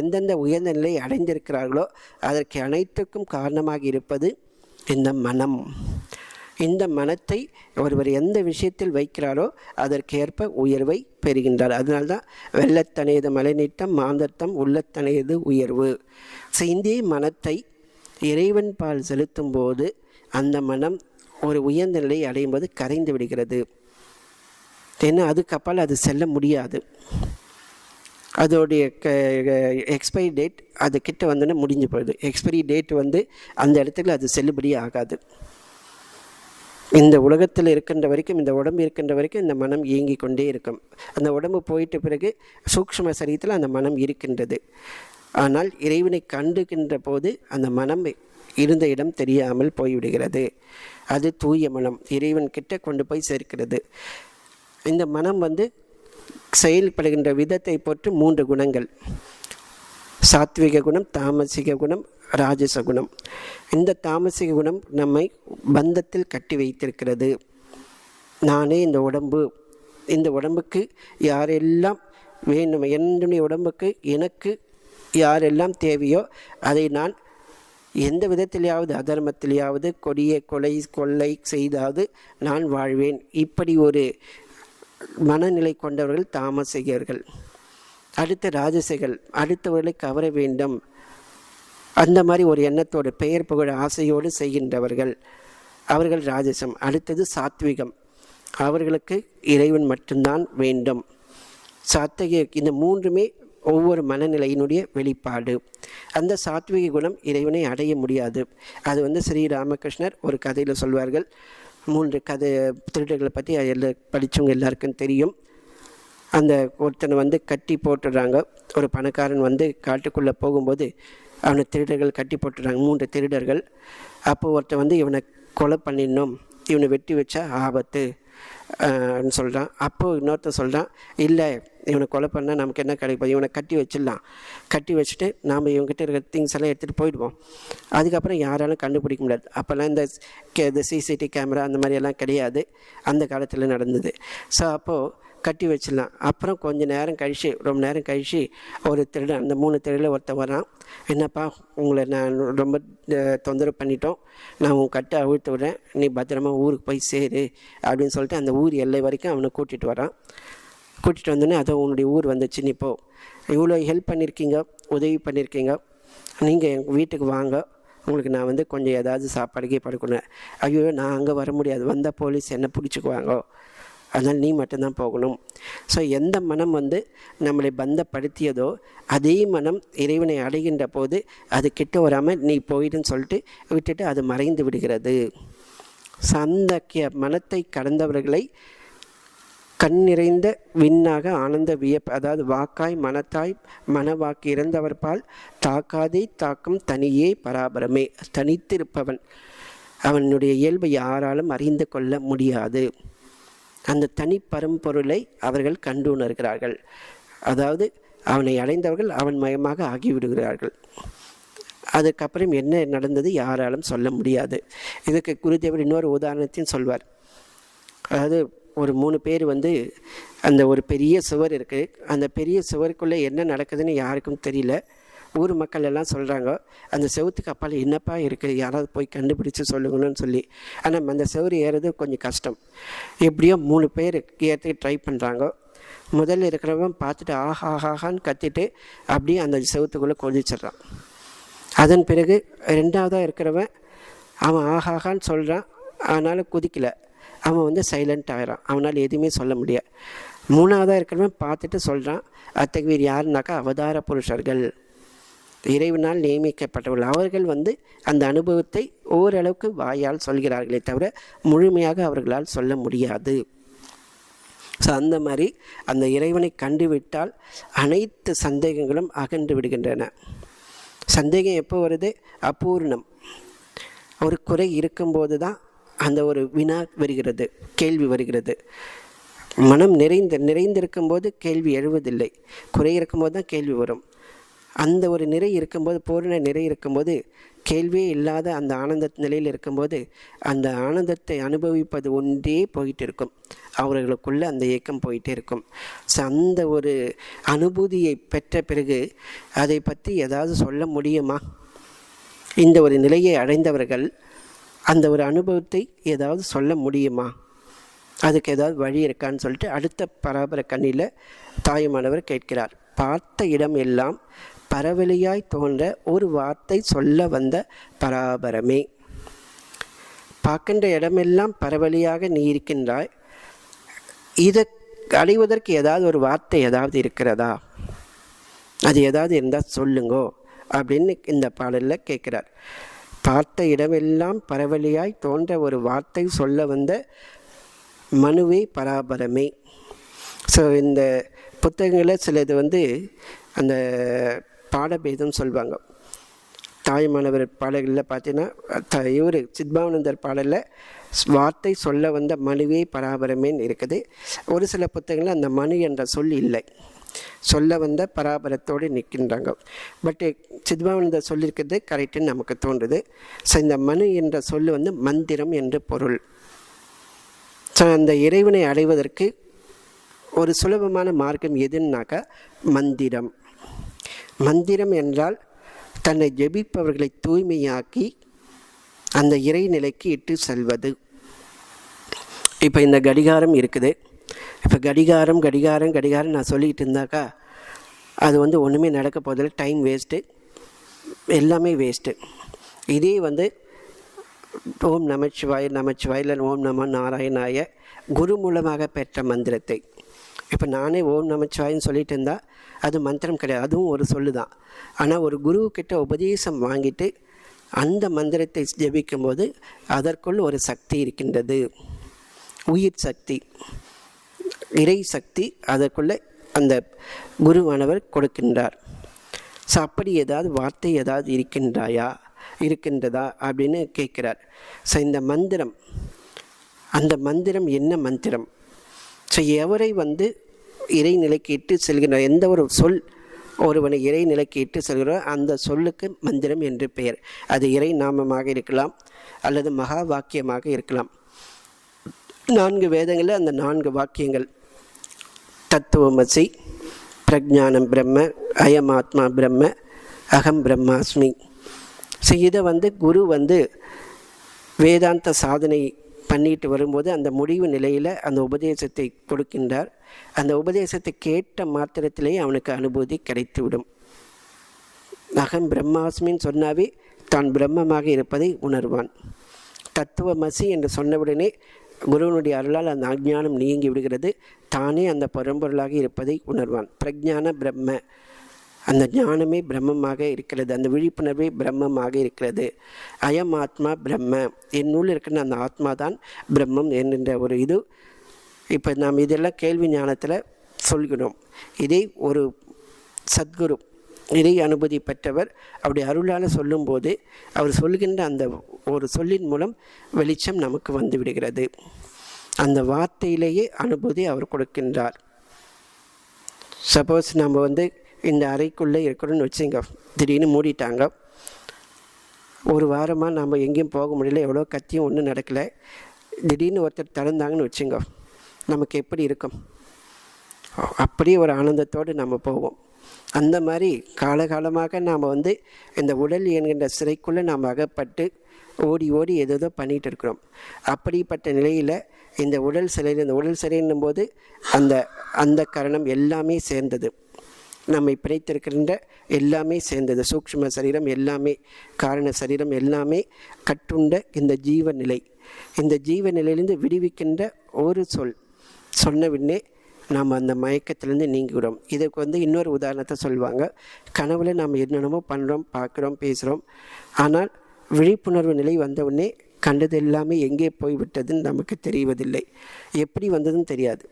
எந்தெந்த உயர்ந்த நிலை அடைந்திருக்கிறார்களோ அதற்கு அனைத்துக்கும் காரணமாக இருப்பது இந்த மனம். இந்த மனத்தை ஒருவர் எந்த விஷயத்தில் வைக்கிறாரோ அதற்கேற்ப உயர்வை பெறுகின்றார். அதனால்தான் வெள்ளத்தனையது மலைநீட்டம் மாந்தர்த்தம் உள்ளத்தனையது உயர்வு. இந்த மனத்தை இறைவன் பால் செலுத்தும் போது அந்த மனம் ஒரு உயர்ந்த நிலையை அடையும் போது கரைந்து விடுகிறது. ஏன்னா அதுக்கப்பால் அது செல்ல முடியாது. அதோடைய எக்ஸ்பைரி டேட் அது கிட்ட வந்தோன்னே முடிஞ்சு போயிடுது. எக்ஸ்பைரி டேட் அந்த இடத்துல அது செல்லுபடி ஆகாது. இந்த உலகத்தில் இருக்கின்ற வரைக்கும், இந்த உடம்பு இருக்கின்ற வரைக்கும் இந்த மனம் இயங்கி கொண்டே இருக்கும். அந்த உடம்பு போயிட்ட பிறகு சூக்ஷ்ம சரீரத்தில் அந்த மனம் இருக்கின்றது. ஆனால் இறைவனை கண்டுகின்ற போது அந்த மனம் இருந்த இடம் தெரியாமல் போய்விடுகிறது. அது தூய மனம் இறைவன் கிட்ட கொண்டு போய் சேர்க்கிறது. இந்த மனம் செயல்படுகின்ற விதத்தை பொறுத்து 3 குணங்கள்: சாத்விக குணம், தாமசிக குணம், ராஜச குணம். இந்த தாமசிக குணம் நம்மை பந்தத்தில் கட்டி வைத்திருக்கிறது. நானே இந்த உடம்பு, இந்த உடம்புக்கு யாரெல்லாம் வேணும், என்னுடைய உடம்புக்கு எனக்கு யாரெல்லாம் தேவையோ அதை நான் எந்த விதத்திலேயாவது, அதர்மத்திலேயாவது, கொடிய கொள்ளை செய்தாவது நான் வாழ்வேன். இப்படி ஒரு மனநிலை கொண்டவர்கள் தாமசிகர்கள். அடுத்த ராஜசிகள், அடுத்தவர்களை கவர வேண்டும், அந்த மாதிரி ஒரு எண்ணத்தோடு பெயர் புகழ் ஆசையோடு செய்கின்றவர்கள், அவர்கள் ராஜசம். அடுத்தது சாத்விகம், அவர்களுக்கு இறைவன் மட்டும்தான் வேண்டும். சாத்விக, இந்த 3மே ஒவ்வொரு மனநிலையினுடைய வெளிப்பாடு. அந்த சாத்விக குணம் இறைவனை அடைய முடியாது. அது ஸ்ரீ ராமகிருஷ்ணர் ஒரு கதையில் சொல்வார்கள். 3 கதை திருடர்களை பற்றி படித்தவங்க எல்லாருக்கும் தெரியும். அந்த ஒருத்தனை கட்டி போட்டுடுறாங்க. ஒரு பணக்காரன் காட்டுக்குள்ளே போகும்போது அவனை திருடர்கள் கட்டி போட்டுடுறாங்க, 3 திருடர்கள். அப்போ ஒருத்தன் இவனை கொலை பண்ணிடணும், இவனை வெட்டி வச்சா ஆபத்து சொல்கிறான். அப்போது இன்னொருத்தன் சொல்கிறான், இல்லை இவனை கொலை பண்ணால் நமக்கு என்ன கிடைக்கும், இவனை கட்டி வச்சிடலாம், கட்டி வச்சுட்டு நாம் இவங்ககிட்ட இருக்கிற திங்ஸ் எல்லாம் எடுத்துகிட்டு போயிடுவோம், அதுக்கப்புறம் யாராலும் கண்டுபிடிக்க முடியாது. அப்போல்லாம் இந்த சிசிடிவி கேமரா அந்த மாதிரியெல்லாம் கிடையாது, அந்த காலத்தில் நடந்தது. ஸோ அப்போது கட்டி வச்சிடலாம். அப்புறம் கொஞ்சம் நேரம் கழித்து, ரொம்ப நேரம் கழித்து ஒரு திருடன், அந்த 3 திருடில் ஒருத்தன் வரான். என்னப்பா, உங்களை நான் ரொம்ப தொந்தரவு பண்ணிட்டோம், நான் உன் கட்டை அவிழ்த்து விடுறேன், நீ பத்திரமா ஊருக்கு போய் சேரு அப்படின்னு சொல்லிட்டு அந்த ஊர் எல்லை வரைக்கும் அவனை கூட்டிகிட்டு வரான். கூட்டிகிட்டு வந்தோடனே அதை உன்னுடைய ஊர் வந்துச்சு, நீ போ, இவ்வளோ ஹெல்ப் பண்ணியிருக்கீங்க, உதவி பண்ணியிருக்கீங்க, நீங்கள் எங்கள் வீட்டுக்கு வாங்க, உங்களுக்கு நான் கொஞ்சம் ஏதாவது சாப்பாடுக்கே படுக்கணும். ஐயோ நான் அங்கே வர முடியாது, வந்தால் போலீஸ் என்னை பிடிச்சிக்குவாங்க, அதனால் நீ மட்டும்தான் போகணும். ஸோ எந்த மனம் நம்மளை பந்தப்படுத்தியதோ அதே மனம் இறைவனை அடைகின்ற போது அது கிட்ட வராமல் நீ போயிடுன்னு சொல்லிட்டு விட்டுட்டு அது மறைந்து விடுகிறது. அந்த மனத்தை கடந்தவர்களை கண் நிறைந்த விண்ணாக ஆனந்த வியப்பு, அதாவது வாக்காய் மனத்தாய் மனவாக்கு இறந்தவர் பால் தாக்காதே தாக்கும் தனியே பராபரமே. தனித்திருப்பவன், அவனுடைய இயல்பை யாராலும் அறிந்து கொள்ள முடியாது. அந்த தனி பரம்பொருளை அவர்கள் கண்டு உணர்கிறார்கள். அதாவது அவனை அடைந்தவர்கள் அவன் மயமாக ஆகிவிடுகிறார்கள். அதுக்கப்புறம் என்ன நடந்தது யாராலும் சொல்ல முடியாது. இதுக்கு குருதேவர் இன்னொரு உதாரணத்தையும் சொல்வார். அதாவது ஒரு 3 பேர் அந்த ஒரு பெரிய சுவர் இருக்குது, அந்த பெரிய சுவருக்குள்ளே என்ன நடக்குதுன்னு யாருக்கும் தெரியல. ஊர் மக்கள் எல்லாம் சொல்கிறாங்க, அந்த செவத்துக்கு அப்பால் என்னப்பா இருக்குது, யாராவது போய் கண்டுபிடிச்சி சொல்லுங்கன்னு சொல்லி. ஆனால் அந்த செவரு ஏறது கொஞ்சம் கஷ்டம். எப்படியோ 3 பேர் ஏறத்துக்கு ட்ரை பண்ணுறாங்க. முதல்ல இருக்கிறவன் பார்த்துட்டு ஆஹாஹான்னு கத்திட்டு அப்படியே அந்த செவத்துக்குள்ளே கொதிச்சிட்றான். அதன் பிறகு 2வதாக இருக்கிறவன் அவன் ஆஹாஹான்னு சொல்கிறான், அதனால் குதிக்கலை, அவன் சைலண்ட் ஆகிறான், அவனால் எதுவுமே சொல்ல முடியாது. மூணாவதாக இருக்கிறவன் பார்த்துட்டு சொல்கிறான். அத்தகைய யாருனாக்கா அவதார புருஷர்கள், இறைவனால் நியமிக்கப்பட்டவர்கள். அவர்கள் அந்த அனுபவத்தை ஓரளவுக்கு வாயால் சொல்கிறார்களே தவிர முழுமையாக அவர்களால் சொல்ல முடியாது. ஸோ அந்த மாதிரி அந்த இறைவனை கண்டுவிட்டால் அனைத்து சந்தேகங்களும் அகன்று விடுகின்றன. சந்தேகம் எப்போ வருது? அபூர்ணம், ஒரு குறை இருக்கும்போது தான் அந்த ஒரு வினா வருகிறது, கேள்வி வருகிறது. மனம் நிறைந்திருக்கும் போது கேள்வி எழுவதில்லை, குறை இருக்கும்போது தான் கேள்வி வரும். அந்த ஒரு நிறை இருக்கும்போது, பூர்ண நிறை இருக்கும்போது, கேள்வியே இல்லாத அந்த ஆனந்த நிலையில் இருக்கும்போது அந்த ஆனந்தத்தை அனுபவிப்பது ஒன்றே போயிட்டு இருக்கும். அவர்களுக்குள்ளே அந்த இயக்கம் போயிட்டே இருக்கும். ஸோ அந்த ஒரு அனுபூதியை பெற்ற பிறகு அதை பற்றி ஏதாவது சொல்ல முடியுமா? இந்த ஒரு நிலையை அடைந்தவர்கள் அந்த ஒரு அனுபவத்தை ஏதாவது சொல்ல முடியுமா? அதுக்கு ஏதாவது வழி இருக்கான்னு சொல்லிட்டு அடுத்த பராபர கண்ணியில் தாயுமானவர் கேட்கிறார். பார்த்த இடம் எல்லாம் பரவலியாய் தோன்ற ஒரு வார்த்தை சொல்ல வந்த பராபரமே. பார்க்கின்ற இடமெல்லாம் பரவலியாக நீ இருக்கின்றாய், இதை அடைவதற்கு ஏதாவது ஒரு வார்த்தை ஏதாவது இருக்கிறதா? அது ஏதாவது இருந்தால் சொல்லுங்கோ அப்படின்னு இந்த பாடலில் கேட்குறார். பார்த்த இடமெல்லாம் பரவலியாய் தோன்ற ஒரு வார்த்தை சொல்ல வந்த மனுவே பராபரமே. ஸோ இந்த புத்தகங்களில் சிலது அந்த பாடபேதம் சொல்லுவாங்க. தாயுமானவர் பாடல்களில் பார்த்தீங்கன்னா இவர் சித்பாவனந்தர் பாடலில் வார்த்தை சொல்ல வந்த மனுவே பராபரமேன்னு இருக்குது. ஒரு சில புத்தகங்களில் அந்த மனு என்ற சொல் இல்லை, சொல்ல வந்த பராபரத்தோடு நிற்கின்றாங்க. பட்டு சித்பாவனந்தர் சொல்லியிருக்கிறது கரெக்டுன்னு நமக்கு தோன்றுது. ஸோ இந்த மனு என்ற சொல் மந்திரம் என்று பொருள். ஸோ அந்த இறைவனை அடைவதற்கு ஒரு சுலபமான மார்க்கம் எதுன்னாக்கா மந்திரம். மந்திரம் என்றால் தன்னை ஜெபிப்பவர்களை தூய்மையாக்கி அந்த இறைநிலைக்கு இட்டு செல்வது. இப்போ இந்த கடிகாரம் இருக்குது. இப்போ கடிகாரம் கடிகாரம் கடிகாரம் நான் சொல்லிக்கிட்டு இருந்தாக்கா அது ஒன்றுமே நடக்க போதில்லை, டைம் வேஸ்ட்டு, எல்லாமே வேஸ்ட்டு. இதே ஓம் நமச்சிவாய நமச்சிவாயில் ஓம் நம நாராயணாய குரு மூலமாக பெற்ற மந்திரத்தை இப்போ நானே ஓம் நமச்சிவாயின்னு சொல்லிட்டு இருந்தால் அது மந்திரம் கிடையாது, அதுவும் ஒரு சொல்லு தான். ஆனால் ஒரு குருக்கிட்ட உபதேசம் வாங்கிட்டு அந்த மந்திரத்தை ஜெபிக்கும் போது அதற்குள் ஒரு சக்தி இருக்கின்றது, உயிர் சக்தி, இறை சக்தி அதற்குள்ளே அந்த குருவானவர் கொடுக்கின்றார். ஸோ அப்படி ஏதாவது வார்த்தை ஏதாவது இருக்கின்றதா அப்படின்னு கேட்குறார். ஸோ இந்த மந்திரம், அந்த மந்திரம் என்ன மந்திரம்? ஸோ எவரை இறைநிலைக்கு இட்டு செல்கிற எந்த ஒரு சொல் ஒருவனை இறைநிலைக்கு இட்டு செல்கிறோ அந்த சொல்லுக்கு மந்திரம் என்று பெயர். அது இறை நாமமாக இருக்கலாம் அல்லது மகா வாக்கியமாக இருக்கலாம். 4 வேதங்களில் அந்த 4 வாக்கியங்கள் தத்துவமசி, பிரஜானம் பிரம்ம, அயமாத்மா பிரம்ம, அகம் பிரம்மாஸ்மி. ஸோ இதை குரு வேதாந்த சாதனை பண்ணிட்டு வரும்போது அந்த முடிவு நிலையில் அந்த உபதேசத்தை கொடுக்கின்றார். அந்த உபதேசத்தை கேட்ட மாத்திரத்திலேயே அவனுக்கு அனுபூதி கிடைத்துவிடும். அகம் பிரம்மாஸ்மின்னு சொன்னாவே தான் பிரம்மமாக இருப்பதை உணர்வான். தத்துவமசி என்று சொன்னவுடனே குருவனுடைய அருளால் அந்த அஞ்ஞானம் நீங்கி விடுகிறது, தானே அந்த பரம்பொருளாக இருப்பதை உணர்வான். பிரஜான பிரம்ம, அந்த ஞானமே பிரம்மமாக இருக்கிறது, அந்த விழிப்புணர்வே பிரம்மமாக இருக்கிறது. அயம் ஆத்மா பிரம்ம, என்னுள் இருக்கிற அந்த ஆத்மா தான் பிரம்மம் என்கின்ற ஒரு இது. இப்போ நாம் இதெல்லாம் கேள்வி ஞானத்தில் சொல்கிறோம். இதை ஒரு சத்குரு, இறை அனுபூதி பெற்றவர் அப்படி அருளால் சொல்லும்போது அவர் சொல்கின்ற அந்த ஒரு சொல்லின் மூலம் வெளிச்சம் நமக்கு வந்து விடுகிறது. அந்த வார்த்தையிலேயே அனுபூதி அவர் கொடுக்கின்றார். சப்போஸ் நம்ம இந்த அறைக்குள்ளே இருக்கிறோன்னு வச்சுங்க, திடீர்னு மூடிட்டாங்க, ஒரு வாரமாக நம்ம எங்கேயும் போக முடியல, எவ்வளோ கத்தியும் ஒன்றும் நடக்கலை, திடீர்னு ஒருத்தர் திறந்தாங்கன்னு வச்சுங்க, நமக்கு எப்படி இருக்கும்? அப்படியே ஒரு ஆனந்தத்தோடு நம்ம போவோம். அந்த மாதிரி காலகாலமாக நாம் இந்த உடல் என்கின்ற சிறைக்குள்ளே நாம் அகப்பட்டு ஓடி ஓடி ஏதோ பண்ணிகிட்டு இருக்கிறோம். அப்படிப்பட்ட நிலையில் இந்த உடல் சிறைன்னும் போது அந்த கரணம் எல்லாமே சேர்ந்தது, நம்மை பிணைத்திருக்கின்ற எல்லாமே சேர்ந்தது, சூக்ஷ்ம சரீரம் எல்லாமே, காரண சரீரம் எல்லாமே கட்டுண்ட இந்த ஜீவ நிலை. இந்த ஜீவ நிலையிலிருந்து விடுவிக்கின்ற ஒரு சொன்ன உடனே நாம் அந்த மயக்கத்திலேருந்து நீங்குகிறோம். இதுக்கு வந்து இன்னொரு உதாரணத்தை சொல்லுவாங்க. கனவுல நாம் என்னென்னமோ பண்ணுறோம், பார்க்குறோம், பேசுகிறோம். ஆனால் விழிப்புணர்வு நிலை வந்தவுடனே கண்டது எல்லாமே எங்கே போய்விட்டதுன்னு நமக்கு தெரிவதில்லை, எப்படி வந்ததுன்னு தெரியாது.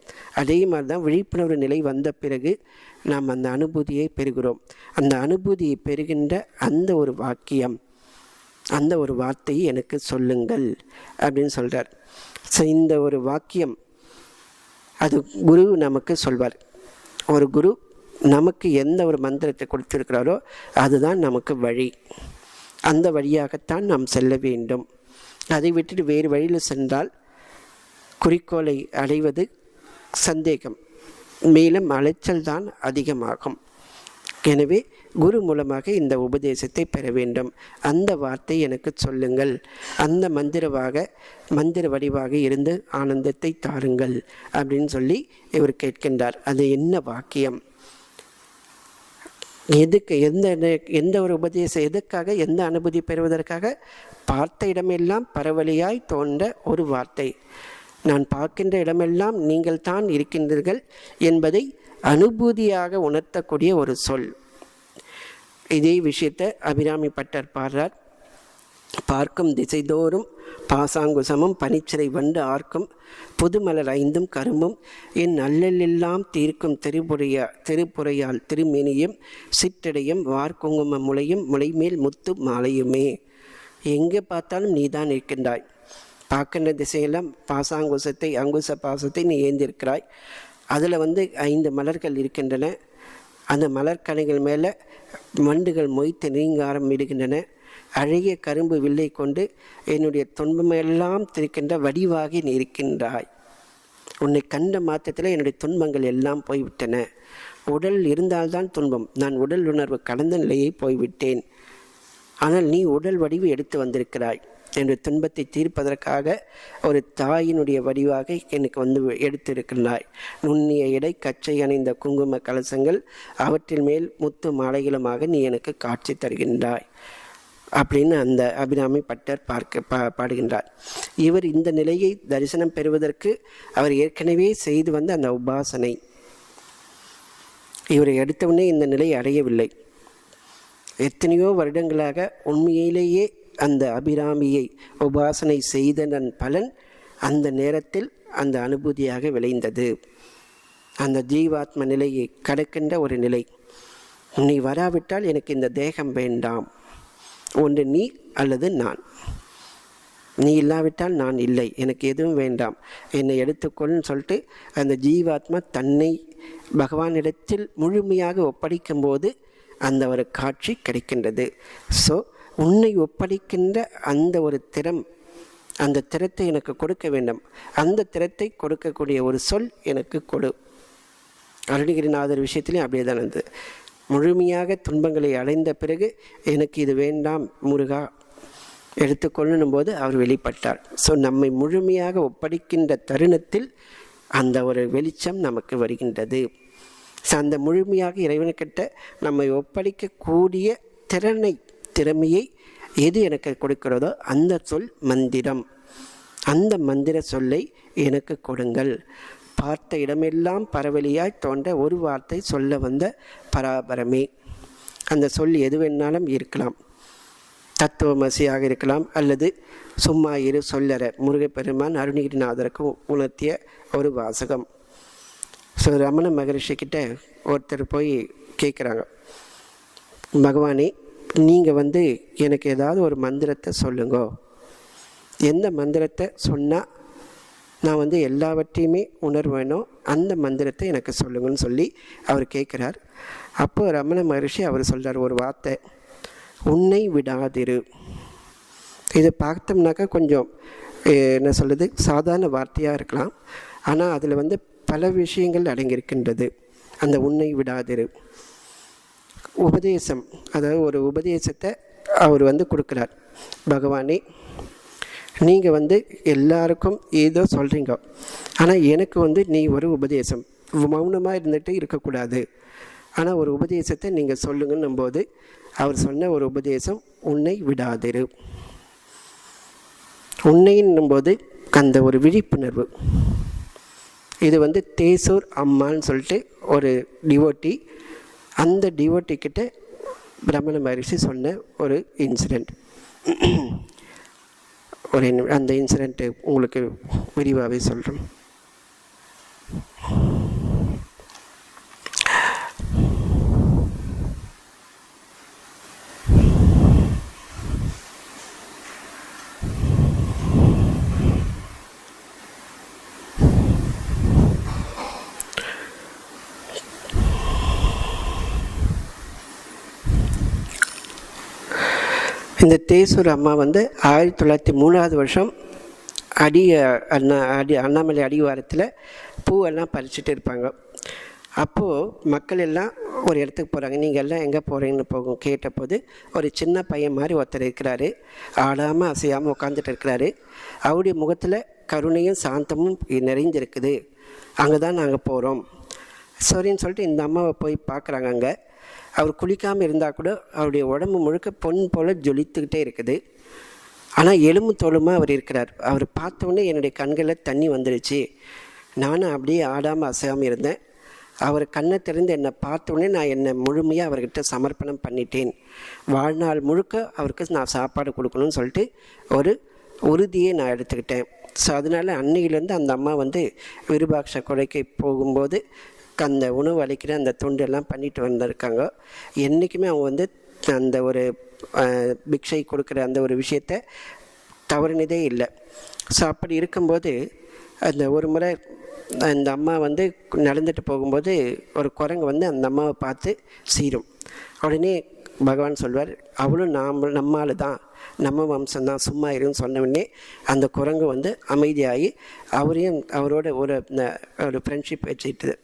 அதே மாதிரி தான் விழிப்புணர்வு நிலை வந்த பிறகு நாம் அந்த அனுபூதியை பெறுகிறோம். அந்த அனுபூதியை பெறுகின்ற அந்த ஒரு வாக்கியம், அந்த ஒரு வார்த்தையை எனக்கு சொல்லுங்கள் அப்படின்னு சொல்கிறார். ஸோ இந்த ஒரு வாக்கியம் அது குரு நமக்கு சொல்வார். ஒரு குரு நமக்கு எந்த ஒரு மந்திரத்தை கொடுத்திருக்கிறாரோ அதுதான் நமக்கு வழி. அந்த வழியாகத்தான் நாம் செல்ல வேண்டும். அதை விட்டுட்டு வேறு வழியில் சென்றால் குறிக்கோளை அடைவது சந்தேகம், மேலும் அலைச்சல் தான் அதிகமாகும். எனவே குரு மூலமாக இந்த உபதேசத்தை பெற வேண்டும். அந்த வார்த்தை எனக்கு சொல்லுங்கள், அந்த மந்திர வடிவாக இருந்து ஆனந்தத்தை தாருங்கள் அப்படின்னு சொல்லி இவர் கேட்கின்றார். அது என்ன வாக்கியம், எதுக்கு, எந்த ஒரு உபதேசம், எதுக்காக, எந்த அனுபூதி பெறுவதற்காக? பார்த்த இடமெல்லாம் பரவலியாய் தோன்ற ஒரு வார்த்தை. நான் பார்க்கின்ற இடமெல்லாம் நீங்கள் தான் இருக்கின்றீர்கள் என்பதை அனுபூதியாக உணர்த்தக்கூடிய ஒரு சொல். இதே விஷயத்தை அபிராமி பட்டர் பாடுறார். பார்க்கும் திசைதோறும் பாசாங்குசமும் பனிச்சிறை வண்டு ஆர்க்கும் புதுமலர் ஐந்தும் கரும்பும் என் அல்லலெல்லாம் தீர்க்கும் திருப்புறையால் திருமேனியும் சிற்றடையும் வார்குங்கும முளையும் முளைமேல் முத்து மாலையுமே. எங்கே பார்த்தாலும் நீ தான் இருக்கின்றாய். பார்க்கின்ற திசையெல்லாம் பாசாங்குசத்தை, அங்குச பாசத்தை நீ ஏந்திருக்கிறாய். அதில் 5 மலர்கள் இருக்கின்றன. அந்த மலர்கனைகள் மேலே வண்டுகள் மொய்த்து நீங்காரம் இடுகின்றன. அழகிய கரும்பு வில்லை கொண்டு என்னுடைய துன்பமெல்லாம் திரிக்கின்ற வடிவாகி நீ இருக்கின்றாய். உன்னை கண்ட மாத்திரத்தில் என்னுடைய துன்பங்கள் எல்லாம் போய்விட்டன. உடல் இருந்தால்தான் துன்பம். நான் உடல் உணர்வு கடந்த நிலையை போய்விட்டேன். ஆனால் நீ உடல் வடிவு எடுத்து வந்திருக்கிறாய். என்னுடைய துன்பத்தை தீர்ப்பதற்காக ஒரு தாயினுடைய வடிவாக எனக்கு எடுத்திருக்கிறாய். நுண்ணிய இடை கச்சை அணிந்த குங்கும கலசங்கள், அவற்றில் மேல் முத்து மாலைகளுமாக நீ எனக்கு காட்சி தருகின்றாய் அப்படின்னு அந்த அபிராமி பட்டர் பாடுகின்றார். இவர் இந்த நிலையை தரிசனம் பெறுவதற்கு அவர் ஏற்கனவே செய்து வந்த அந்த உபாசனை, இவரை எடுத்தவுடனே இந்த நிலையை அடையவில்லை. எத்தனையோ வருடங்களாக உண்மையிலேயே அந்த அபிராமியை உபாசனை செய்ததன் பலன் அந்த நேரத்தில் அந்த அனுபூதியாக விளைந்தது. அந்த ஜீவாத்ம நிலையை கடக்கின்ற ஒரு நிலை. நீ வராவிட்டால் எனக்கு இந்த தேகம் வேண்டாம், ஒன்று நீ அல்லது நான். நீ இல்லாவிட்டால் நான் இல்லை, எனக்கு எதுவும் வேண்டாம், என்னை எடுத்துக்கொள்னு சொல்லிட்டு அந்த ஜீவாத்மா தன்னை பகவானிடத்தில் முழுமையாக ஒப்படைக்கும் போது அந்த ஒரு காட்சி கிடைக்கின்றது. ஸோ உன்னை ஒப்படைக்கின்ற அந்த ஒரு திறம், அந்த திறத்தை எனக்கு கொடுக்க வேண்டும். அந்த திறத்தை கொடுக்கக்கூடிய ஒரு சொல் எனக்கு கொடு. அருணகிரிநாதர் விஷயத்திலையும் அப்படியே தான் இருந்தது. முழுமையாக துன்பங்களை அடைந்த பிறகு எனக்கு இது வேண்டாம் முருகா எடுத்துக்கொள்ளணும் போது அவர் வெளிப்பட்டார். ஸோ நம்மை முழுமையாக ஒப்படைக்கின்ற தருணத்தில் அந்த ஒரு வெளிச்சம் நமக்கு வருகின்றது. ஸோ அந்த முழுமையாக இறைவனுக்கிட்ட நம்மை ஒப்படைக்கக்கூடிய திறமையை எது எனக்கு கொடுக்கிறதோ அந்த சொல் மந்திரம். அந்த மந்திர சொல்லை எனக்கு கொடுங்கள். பார்த்த இடமெல்லாம் பரவலியாய் தோன்ற ஒரு வார்த்தை சொல்ல வந்த பராபரமே. அந்த சொல் எது வேணாலும் இருக்கலாம். தத்துவமசியாக இருக்கலாம், அல்லது சும்மா இரு சொல்லற முருகப்பெருமான் அருணகிரிநாதருக்கு உணர்த்திய ஒரு வாசகம். ஸோ ரமண மகரிஷிக்கிட்ட ஒருத்தர் போய் கேட்குறாங்க, பகவானே நீங்கள் எனக்கு ஏதாவது ஒரு மந்திரத்தை சொல்லுங்க, எந்த மந்திரத்தை சொன்னால் நான் எல்லாவற்றையுமே உணர்வேனோ அந்த மந்திரத்தை எனக்கு சொல்லுங்கன்னு சொல்லி அவர் கேட்குறார். அப்போ ரமண மகரிஷி அவர் சொல்கிறார் ஒரு வார்த்தை, உன்னை விடாதிரு. இதை பார்த்தோம்னாக்கா கொஞ்சம் என்ன சொல்கிறது, சாதாரண வார்த்தையாக இருக்கலாம். ஆனால் அதில் பல விஷயங்கள் அடங்கியிருக்கின்றது. அந்த உன்னை விடாதிரு உபதேசம், அதாவது ஒரு உபதேசத்தை அவர் கொடுக்குறார். பகவானே நீங்கள் எல்லாருக்கும் ஏதோ சொல்கிறீங்க, ஆனால் எனக்கு நீ ஒரு உபதேசம், மௌனமாக இருந்துட்டு இருக்கக்கூடாது, ஆனால் ஒரு உபதேசத்தை நீங்கள் சொல்லுங்கன்னும் போது அவர் சொன்ன ஒரு உபதேசம் உன்னை விடாதிரு. உன்னைன்னும் போது அந்த ஒரு விழிப்புணர்வு, இது வந்து தேசூர் அம்மான்னு சொல்லிட்டு ஒரு டிவோட்டி. அந்த டிவோட்டி கிட்ட ரமண மகரிஷி சொன்ன ஒரு இன்சிடெண்ட். அந்த இன்சிடெண்ட்டு உங்களுக்கு விரிவாகவே சொல்கிறேன். இந்த தேசூர் அம்மா வந்து 1903 அண்ணாமலை அடிவாரத்தில் பூவெல்லாம் பறிச்சுட்டு இருப்பாங்க. அப்போது மக்கள் எல்லாம் ஒரு இடத்துக்கு போகிறாங்க. நீங்கள் எல்லாம் எங்கே போகிறீங்கன்னு கேட்டபோது ஒரு சின்ன பையன் மாதிரி ஒருத்தர் இருக்கிறாரு. ஆடாமல் அசையாமல் உட்காந்துட்டு இருக்கிறாரு. அவருடைய முகத்தில் கருணையும் சாந்தமும் நிறைந்திருக்குது. அங்கே தான் நாங்கள் போகிறோம். சரின்னு சொல்லிட்டு இந்த அம்மாவை போய் பார்க்குறாங்க. அங்கே அவர் குளிக்காமல் இருந்தால் கூட அவருடைய உடம்பு முழுக்க பொன் போல் ஜொலித்துக்கிட்டே இருக்குது. ஆனால் எலும்பு தோலுமாக அவர் இருக்கிறார். அவர் பார்த்தோன்னே என்னுடைய கண்களில் தண்ணி வந்துடுச்சு. நானும் அப்படியே ஆடாமல் அசையாமல் இருந்தேன். அவர் கண்ணை திறந்து என்னை பார்த்தோன்னே நான் என்னை முழுமையாக அவர்கிட்ட சமர்ப்பணம் பண்ணிட்டேன். வாழ்நாள் முழுக்க அவருக்கு நான் சாப்பாடு கொடுக்கணும்னு சொல்லிட்டு ஒரு உறுதியை நான் எடுத்துக்கிட்டேன். ஸோ அதனால் அன்னையிலேருந்து அந்த அம்மா வந்து விருபாட்ச கொலைக்கு போகும்போது அந்த உணவு அளிக்கிற அந்த தொண்டெல்லாம் பண்ணிட்டு வந்திருக்காங்க. என்றைக்குமே அவங்க வந்து அந்த ஒரு பிக்ஷை கொடுக்குற அந்த ஒரு விஷயத்தை தவறினதே இல்லை. ஸோ அப்படி இருக்கும்போது அந்த ஒரு முறை அந்த அம்மா வந்து நடந்துட்டு போகும்போது ஒரு குரங்கு வந்து அந்த அம்மாவை பார்த்து சீரும். உடனே பகவான் சொல்வார், அவளும் நம்மால் தான், நம்ம வம்சம்தான், சும்மா இருன்னு சொன்னவுடனே அந்த குரங்கு வந்து அமைதியாகி அவரோட ஒரு ஃப்ரெண்ட்ஷிப் வச்சுக்கிட்டு.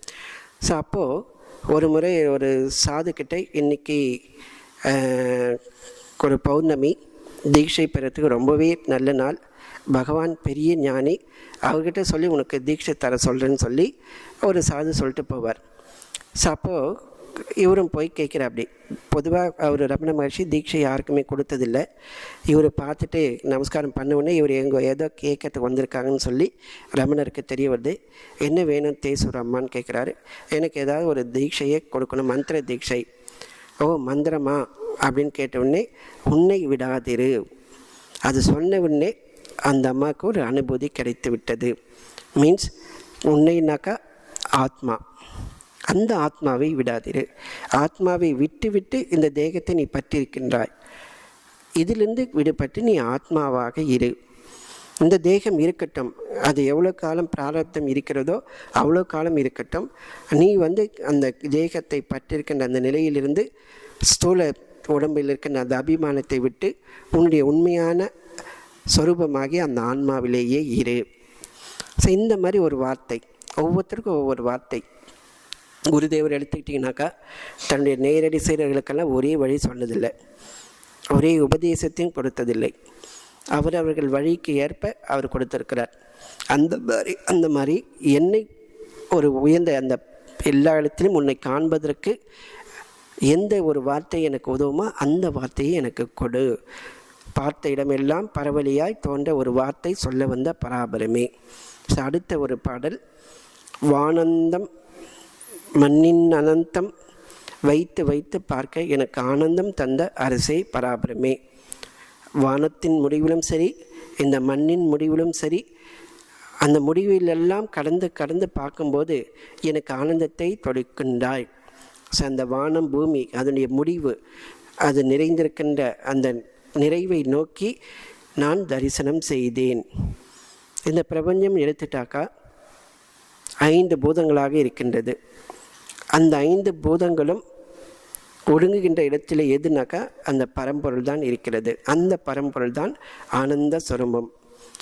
ஸோ அப்போது ஒரு முறை ஒரு சாதுக்கிட்ட இன்றைக்கி ஒரு பௌர்ணமி, தீட்சை பெறத்துக்கு ரொம்பவே நல்ல நாள், பகவான் பெரிய ஞானி, அவர்கிட்ட சொல்லி உனக்கு தீட்சை தர சொல்கிறேன்னு சொல்லி ஒரு சாது சொல்லிட்டு போவார். ஸோ அப்போது இவரும் போய் கேட்குற. அப்படி பொதுவாக அவர் ரமண மகர்ஷி தீட்சை யாருக்குமே கொடுத்ததில்லை. இவர் பார்த்துட்டு நமஸ்காரம் பண்ணவுடனே இவர் ஏதோ கேட்கறதுக்கு வந்திருக்காங்கன்னு சொல்லி ரமணருக்கு தெரிய வருது. என்ன வேணும் தேசூர் அம்மான்னு கேட்குறாரு. எனக்கு ஏதாவது ஒரு தீட்சையை கொடுக்கணும், மந்திர தீட்சை. ஓ மந்திரமா அப்படின்னு கேட்டவுடனே உன்னை விடாதிரு, அது சொன்ன உடனே அந்த அம்மாவுக்கு ஒரு அனுபூதி கிடைத்து விட்டது. மீன்ஸ் உன்னைனாக்கா ஆத்மா, அந்த ஆத்மாவை விடாதிரு. ஆத்மாவை விட்டு விட்டு இந்த தேகத்தை நீ பற்றிருக்கின்றாய். இதிலிருந்து விடுபட்டு நீ ஆத்மாவாக இரு. இந்த தேகம் இருக்கட்டும், அது எவ்வளோ காலம் பிராரப்தம் இருக்கிறதோ அவ்வளோ காலம் இருக்கட்டும். நீ வந்து அந்த தேகத்தை பற்றிருக்கின்ற அந்த நிலையிலிருந்து ஸ்தூல உடம்பில் இருக்கின்ற அந்த அபிமானத்தை விட்டு உன்னுடைய உண்மையான சொரூபமாகி அந்த ஆன்மாவிலேயே இரு. ஸோ இந்த மாதிரி ஒரு வார்த்தை, ஒவ்வொருத்தருக்கும் ஒவ்வொரு வார்த்தை. குருதேவர் எடுத்துக்கிட்டிங்கனாக்கா தன்னுடைய நேரடி சீடர்களுக்கெல்லாம் ஒரே வழி சொன்னதில்லை, ஒரே உபதேசத்தையும் கொடுத்ததில்லை. அவர்கள் வழிக்கு ஏற்ப அவர் கொடுத்திருக்கிறார். அந்த மாதிரி என்னை ஒரு உயர்ந்த அந்த எல்லா இடத்திலும் உன்னை காண்பதற்கு எந்த ஒரு வார்த்தை எனக்கு உதவுமோ அந்த வார்த்தையை எனக்கு கொடு. பார்த்த இடமெல்லாம் பரவலியாய் தோன்ற ஒரு வார்த்தை சொல்ல வந்த பராபரமே. அடுத்த ஒரு பாடல், வானந்தம் மண்ணின் அனந்தம் வைத்து வைத்து பார்க்க எனக்கு ஆனந்தம் தந்த அரசே பராபரமே. வானத்தின் முடிவிலும் சரி, இந்த மண்ணின் முடிவிலும் சரி, அந்த முடிவிலெல்லாம் கடந்து கடந்து பார்க்கும்போது எனக்கு ஆனந்தத்தை தொடுக்கின்றாய். ஸோ அந்த வானம் பூமி அதனுடைய முடிவு, அது நிறைந்திருக்கின்ற அந்த நிறைவை நோக்கி நான் தரிசனம் செய்தேன். இந்த பிரபஞ்சம் எடுத்துட்டாக்கா 5 பூதங்களாக இருக்கின்றது. அந்த 5 பூதங்களும் ஒடுங்குகின்ற இடத்துல எதுனாக்கா அந்த பரம்பொருள் தான் இருக்கிறது. அந்த பரம்பொருள் தான் ஆனந்த ஸ்வரூபம்,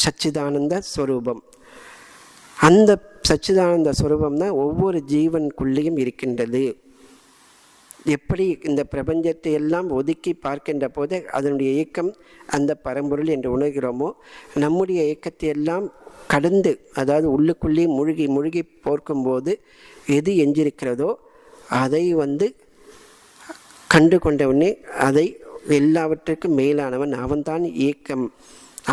சச்சிதானந்த ஸ்வரூபம். அந்த சச்சிதானந்த ஸ்வரூபம் தான் ஒவ்வொரு ஜீவனுக்குள்ளேயும் இருக்கின்றது. எப்படி இந்த பிரபஞ்சத்தை எல்லாம் ஒதுக்கி பார்க்கின்ற போது அதனுடைய இயக்கம் அந்த பரம்பொருள் என்று உணர்கிறோமோ, நம்முடைய இயக்கத்தை எல்லாம் கடந்து, அதாவது உள்ளுக்குள்ளே மூழ்கி மூழ்கி போர்க்கும்போது எது எஞ்சிருக்கிறதோ அதை கண்டு கொண்டவனே அதை எல்லாவற்றுக்கும் மேலானவன், அவன்தான் இயக்கம்,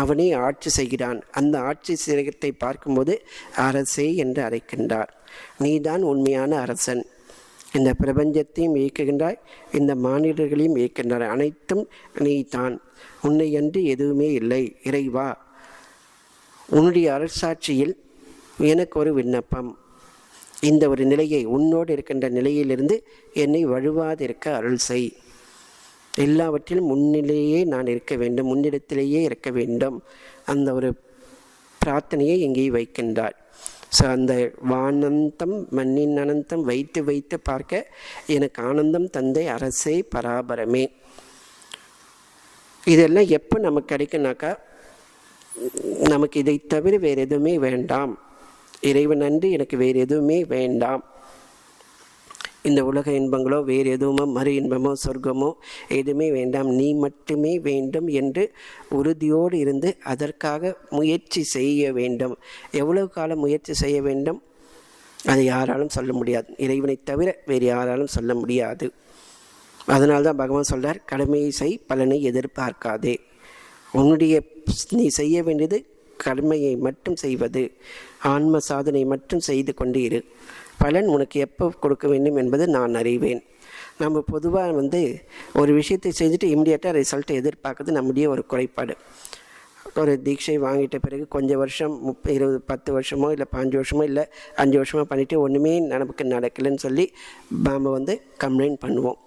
அவனே ஆட்சி செய்கிறான். அந்த ஆட்சி சிறகத்தை பார்க்கும்போது அரசே என்று அழைக்கின்றார். நீதான் உண்மையான அரசன். இந்த பிரபஞ்சத்தையும் இயக்குகின்றாய், இந்த மானிடர்களையும் இயக்கின்றாய். அனைத்தும் நீ தான். உன்னை அன்றி எதுவுமே இல்லை. இறைவா, உன்னுடைய அரசாட்சியில் எனக்கு ஒரு விண்ணப்பம். இந்த ஒரு நிலையை, உன்னோடு இருக்கின்ற நிலையிலிருந்து என்னை வழுவாதிருக்க அருள் செய். எல்லாவற்றிலும் முன்னிலேயே நான் இருக்க வேண்டும், முன்னிடத்திலேயே இருக்க வேண்டும். அந்த ஒரு பிரார்த்தனையை இங்கே வைக்கின்றார். ஸோ அந்த வானந்தம் மண்ணின் அனந்தம் வைத்து வைத்து பார்க்க எனக்கு ஆனந்தம் தந்தை அரசே பராபரமே. இதெல்லாம் எப்போ நமக்கு கிடைக்குனாக்கா, நமக்கு இதை தவிர வேறு எதுவுமே வேண்டாம். இறைவன் அன்றி எனக்கு வேறு எதுவுமே வேண்டாம். இந்த உலக இன்பங்களோ வேறு எதுவுமோ மறு இன்பமோ சொர்க்கமோ எதுவுமே வேண்டாம், நீ மட்டுமே வேண்டும் என்று உறுதியோடு இருந்து அதற்காக முயற்சி செய்ய வேண்டும். எவ்வளவு காலம் முயற்சி செய்ய வேண்டும்? அதை யாராலும் சொல்ல முடியாது. இறைவனை தவிர வேறு யாராலும் சொல்ல முடியாது. அதனால்தான் பகவான் சொல்றார், கடமையை செய், பலனை எதிர்பார்க்காதே. உன்னுடைய நீ செய்ய வேண்டியது கடமையை மட்டும் செய்வது, ஆன்ம சாதனை மட்டும் செய்து கொண்டு இரு. பலன் உனக்கு எப்போ கொடுக்க வேண்டும் என்பது நான் அறிவேன். நம்ம பொதுவாக ஒரு விஷயத்தை செஞ்சுட்டு இம்மிடியேட்டாக ரிசல்ட்டை எதிர்பார்க்குறது நம்முடைய ஒரு குறைபாடு. ஒரு தீட்சை வாங்கிட்ட பிறகு கொஞ்சம் வருஷம் 20 10 வருஷமோ இல்லை 5 வருஷமோ இல்லை 5 வருஷமோ பண்ணிவிட்டு ஒன்றுமே நமக்கு நடக்கலைன்னு சொல்லி நாம் கம்ப்ளைண்ட் பண்ணுவோம்.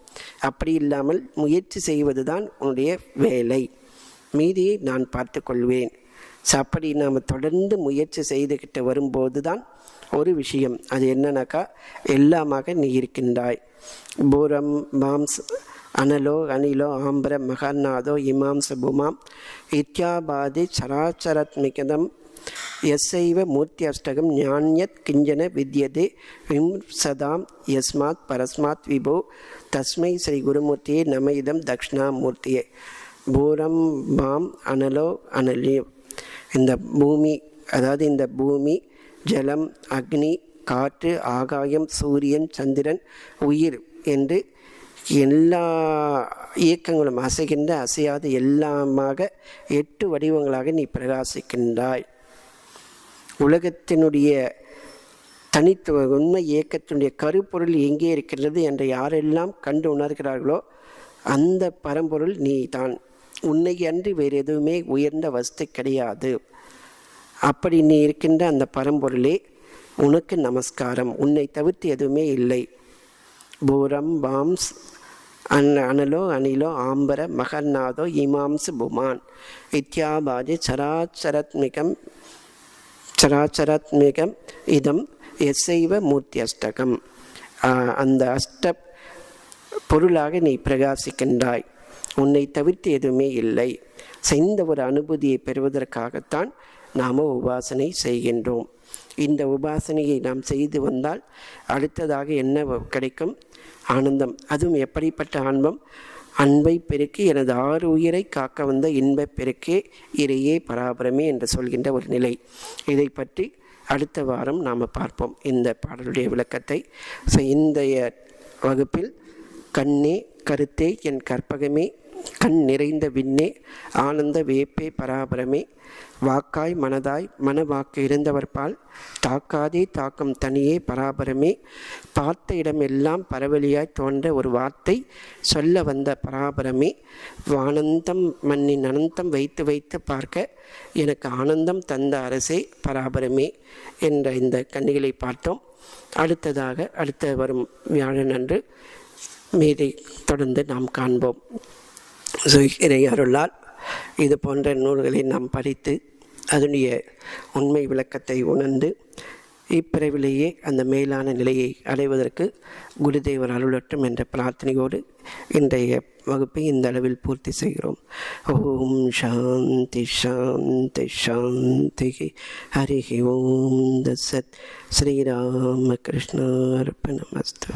அப்படி இல்லாமல் முயற்சி செய்வது தான் உன்னுடைய வேலை, மீதியை நான் பார்த்து கொள்வேன். அப்படி நாம் தொடர்ந்து முயற்சி செய்துக்கிட்டு வரும்போது தான் ஒரு விஷயம், அது என்னன்னாக்கா, எல்லாமாக நீ இருக்கின்றாய். பூரம் மாம்ஸ் அனலோ அனிலோ ஆம்பர மகநாதோ இமாம்ச புமாம் இத்யாபாதி சராச்சராத்மிகதம் எஸ்ஸைவ மூர்த்தி அஷ்டகம் ஞான்யத் கிஞ்சன வித்யதே விம்சதாம் யஸ்மாத் பரஸ்மாத் விபோ தஸ்மை ஸ்ரீ குருமூர்த்தியே நம இதம் தக்ஷணாமூர்த்தியே. பூரம் பாம் அனலோ அனலியோ, இந்த பூமி, அதாவது இந்த பூமி, ஜலம், அக்னி, காற்று, ஆகாயம், சூரியன், சந்திரன், உயிர் என்று எல்லா இயக்கங்களும் அசைகின்ற அசையாத எல்லாமாக 8 வடிவங்களாக நீ பிரகாசிக்கின்றாய். உலகத்தினுடைய தனித்துவ உண்மை இயக்கத்தினுடைய கருப்பொருள் எங்கே இருக்கின்றது என்று யாரெல்லாம் கண்டு உணர்கிறார்களோ அந்த பரம்பொருள் நீ தான். உன்னை அன்றி வேறு எதுவுமே உயர்ந்த வஸ்து கிடையாது. அப்படி நீ இருக்கின்ற அந்த பரம்பொருளே உனக்கு நமஸ்காரம். உன்னை தவிர்த்து எதுவுமே இல்லை. பூரம் பாம்ஸ் அனலோ அனிலோ ஆம்பர மகநாதோ இமாம்சு புமான் இத்யாபாதி சராச்சராத்மிகம் இதம் எஸ்ஸைவ மூர்த்தி அஷ்டகம். அந்த அஷ்ட பொருளாக நீ பிரகாசிக்கின்றாய். உன்னை தவிர்த்து எதுவுமே இல்லை. இந்த ஒரு அனுபூதியை பெறுவதற்காகத்தான் நாம் உபாசனை செய்கின்றோம். இந்த உபாசனையை நாம் செய்து வந்தால் அடுத்ததாக என்ன கிடைக்கும்? ஆனந்தம். அதுவும் எப்படிப்பட்ட ஆன்மம்? அன்பை பெருக்கி எனது 6 உயிரை காக்க வந்த இன்பப் பெருக்கே இறையே பராபரமே என்று சொல்கின்ற ஒரு நிலை. இதை பற்றி அடுத்த வாரம் நாம் பார்ப்போம் இந்த பாடலுடைய விளக்கத்தை. இன்றைய வகுப்பில் கண்ணே கருத்தே என் கற்பகமே கண் நிறைந்த விண்ணே ஆனந்த வியப்பே பராபரமே வாக்காய் மனதாய் மனவாக்கு இருந்தவர்பால் தாக்காதே தாக்கம் தனியே பராபரமே பார்த்த இடமெல்லாம் பரவலியாய் தோன்ற ஒரு வார்த்தை சொல்ல வந்த பராபரமே வானந்தம் மண்ணின் அனந்தம் வைத்து வைத்து பார்க்க எனக்கு ஆனந்தம் தந்த அரசே பராபரமே என்ற இந்த கன்னிகளை பார்த்தோம். அடுத்ததாக அடுத்த வரும் வியாழன் அன்று மீதை தொடர்ந்து நாம் காண்போம். இறை அருளால் இது போன்ற நூல்களை நாம் படித்து அதனுடைய உண்மை விளக்கத்தை உணர்ந்து இப்பிறவிலேயே அந்த மேலான நிலையை அடைவதற்கு குருதேவர் அருளட்டும் என்ற பிரார்த்தனையோடு இன்றைய வகுப்பை இந்த அளவில் பூர்த்தி செய்கிறோம். ஓம் சாந்தி சாந்தி சாந்தி. ஹரி ஓம் தத்சத். ஸ்ரீராமகிருஷ்ணார்ப்பணமஸ்து.